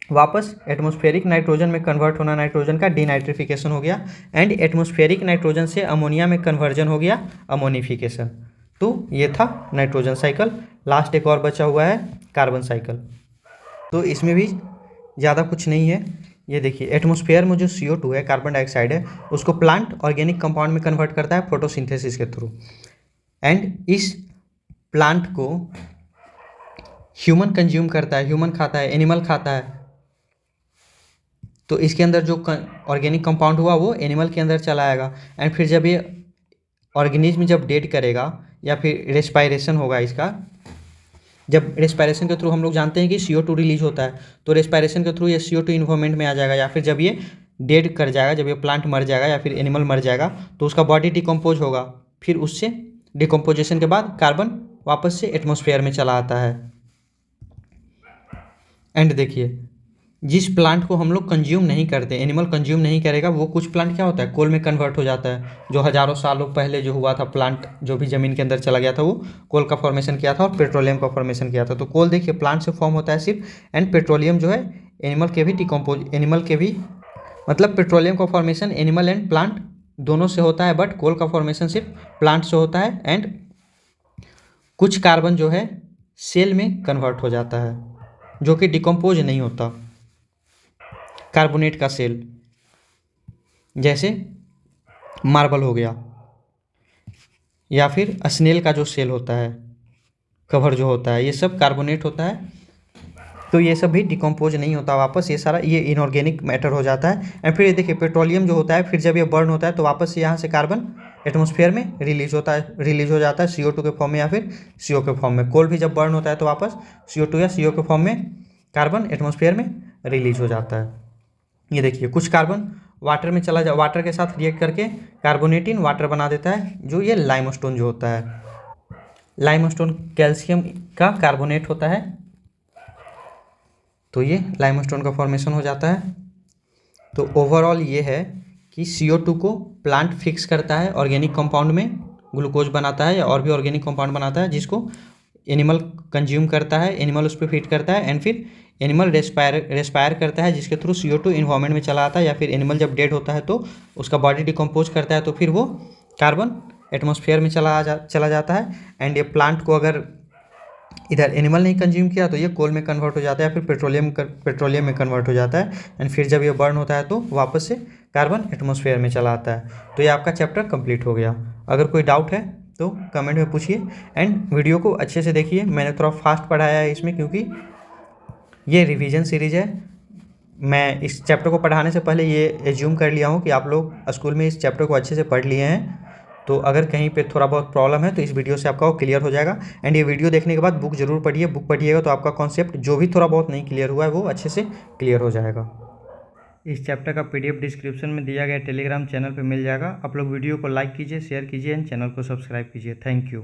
वापस एटमॉस्फेरिक नाइट्रोजन में कन्वर्ट होना नाइट्रोजन का डीनाइट्रिफिकेशन हो गया। एंड एटमॉस्फेरिक नाइट्रोजन से अमोनिया में कन्वर्जन हो गया अमोनिफिकेशन। तो ये था नाइट्रोजन साइकिल। लास्ट एक और बचा हुआ है कार्बन साइकिल। तो इसमें भी ज़्यादा कुछ नहीं है। ये देखिए एटमॉस्फेयर में जो CO2 है, कार्बन डाइऑक्साइड है, उसको प्लांट ऑर्गेनिक कंपाउंड में कन्वर्ट करता है फोटोसिंथेसिस के थ्रू। एंड इस प्लांट को ह्यूमन कंज्यूम करता है, ह्यूमन खाता है, एनिमल खाता है। तो इसके अंदर जो ऑर्गेनिक कंपाउंड हुआ वो एनिमल के अंदर चला आएगा। एंड फिर जब ये ऑर्गेनिज्म जब डेड करेगा या फिर रेस्पायरेशन होगा इसका, जब रेस्पायरेशन के थ्रू हम लोग जानते हैं कि CO2 रिलीज होता है, तो रेस्पायरेशन के थ्रू ये CO2 इन्वायरमेंट में आ जाएगा। या फिर जब ये डेड कर जाएगा, जब ये प्लांट मर जाएगा या फिर एनिमल मर जाएगा, तो उसका बॉडी डिकम्पोज होगा। फिर उससे डिकम्पोजिशन के बाद कार्बन वापस से एटमॉस्फेयर में चला आता है। एंड देखिए जिस प्लांट को हम लोग कंज्यूम नहीं करते, एनिमल कंज्यूम नहीं करेगा, वो कुछ प्लांट क्या होता है, कोल में कन्वर्ट हो जाता है। जो हज़ारों सालों पहले जो हुआ था, प्लांट जो भी ज़मीन के अंदर चला गया था वो कोल का फॉर्मेशन किया था और पेट्रोलियम का फॉर्मेशन किया था। तो कोल देखिए प्लांट से फॉर्म होता है सिर्फ, एंड पेट्रोलियम जो है एनिमल के भी मतलब पेट्रोलियम का फॉर्मेशन एनिमल एंड प्लांट दोनों से होता है, बट कोल का फॉर्मेशन सिर्फ प्लांट से होता है। एंड कुछ कार्बन जो है सेल में कन्वर्ट हो जाता है, जो कि डिकम्पोज नहीं होता। कार्बोनेट का सेल जैसे मार्बल हो गया, या फिर स्नेल का जो सेल होता है, कवर जो होता है, ये सब कार्बोनेट होता है। तो ये सब भी डिकम्पोज नहीं होता वापस, ये सारा ये इनऑर्गेनिक मैटर हो जाता है। एंड फिर ये देखिए पेट्रोलियम जो होता है, फिर जब ये बर्न होता है तो वापस से यहाँ से कार्बन एटमॉस्फेयर में रिलीज हो जाता है CO2 के फॉर्म में या फिर CO के फॉर्म में। कोल भी जब बर्न होता है तो वापस CO2 या CO के फॉर्म में कार्बन एटमॉस्फेयर में रिलीज हो जाता है। ये देखिए कुछ कार्बन वाटर के साथ रिएक्ट करके कार्बोनेटिन वाटर बना देता है, जो ये लाइमस्टोन जो होता है। लाइमस्टोन कैल्शियम का कार्बोनेट होता है, तो ये लाइमस्टोन का फॉर्मेशन हो जाता है। तो ओवरऑल ये है कि CO2 को प्लांट फिक्स करता है ऑर्गेनिक कंपाउंड में, ग्लूकोज बनाता है या और भी ऑर्गेनिक कंपाउंड बनाता है, जिसको एनिमल कंज्यूम करता है, एनिमल उस पर फीड करता है, एंड फिर एनिमल रेस्पायर करता है, जिसके थ्रू CO2 इन्वायरमेंट में चला आता है। या फिर एनिमल जब डेड होता है तो उसका बॉडी डिकम्पोज करता है, तो फिर वो कार्बन एटमॉस्फेयर में चला जाता है। एंड ये प्लांट को अगर इधर एनिमल नहीं कंज्यूम किया तो ये कोल में कन्वर्ट हो जाता है, फिर पेट्रोलियम में कन्वर्ट हो जाता है। एंड फिर जब ये बर्न होता है तो वापस से कार्बन एटमॉस्फेयर में चला आता है। तो ये आपका चैप्टर कंप्लीट हो गया। अगर कोई डाउट है तो कमेंट में पूछिए, एंड वीडियो को अच्छे से देखिए। मैंने थोड़ा फास्ट पढ़ाया है इसमें, क्योंकि ये रिवीजन सीरीज़ है। मैं इस चैप्टर को पढ़ाने से पहले ये एज्यूम कर लिया हूँ कि आप लोग स्कूल में इस चैप्टर को अच्छे से पढ़ लिए हैं। तो अगर कहीं पे थोड़ा बहुत प्रॉब्लम है तो इस वीडियो से आपका वो क्लियर हो जाएगा। एंड ये वीडियो देखने के बाद बुक जरूर पढ़िए, बुक पढ़िएगा तो आपका कॉन्सेप्ट जो भी थोड़ा बहुत नहीं क्लियर हुआ है वो अच्छे से क्लियर हो जाएगा। इस चैप्टर का PDF डिस्क्रिप्शन में दिया गया टेलीग्राम चैनल पे मिल जाएगा। आप लोग वीडियो को लाइक कीजिए, शेयर कीजिए एंड चैनल को सब्सक्राइब कीजिए। Thank you.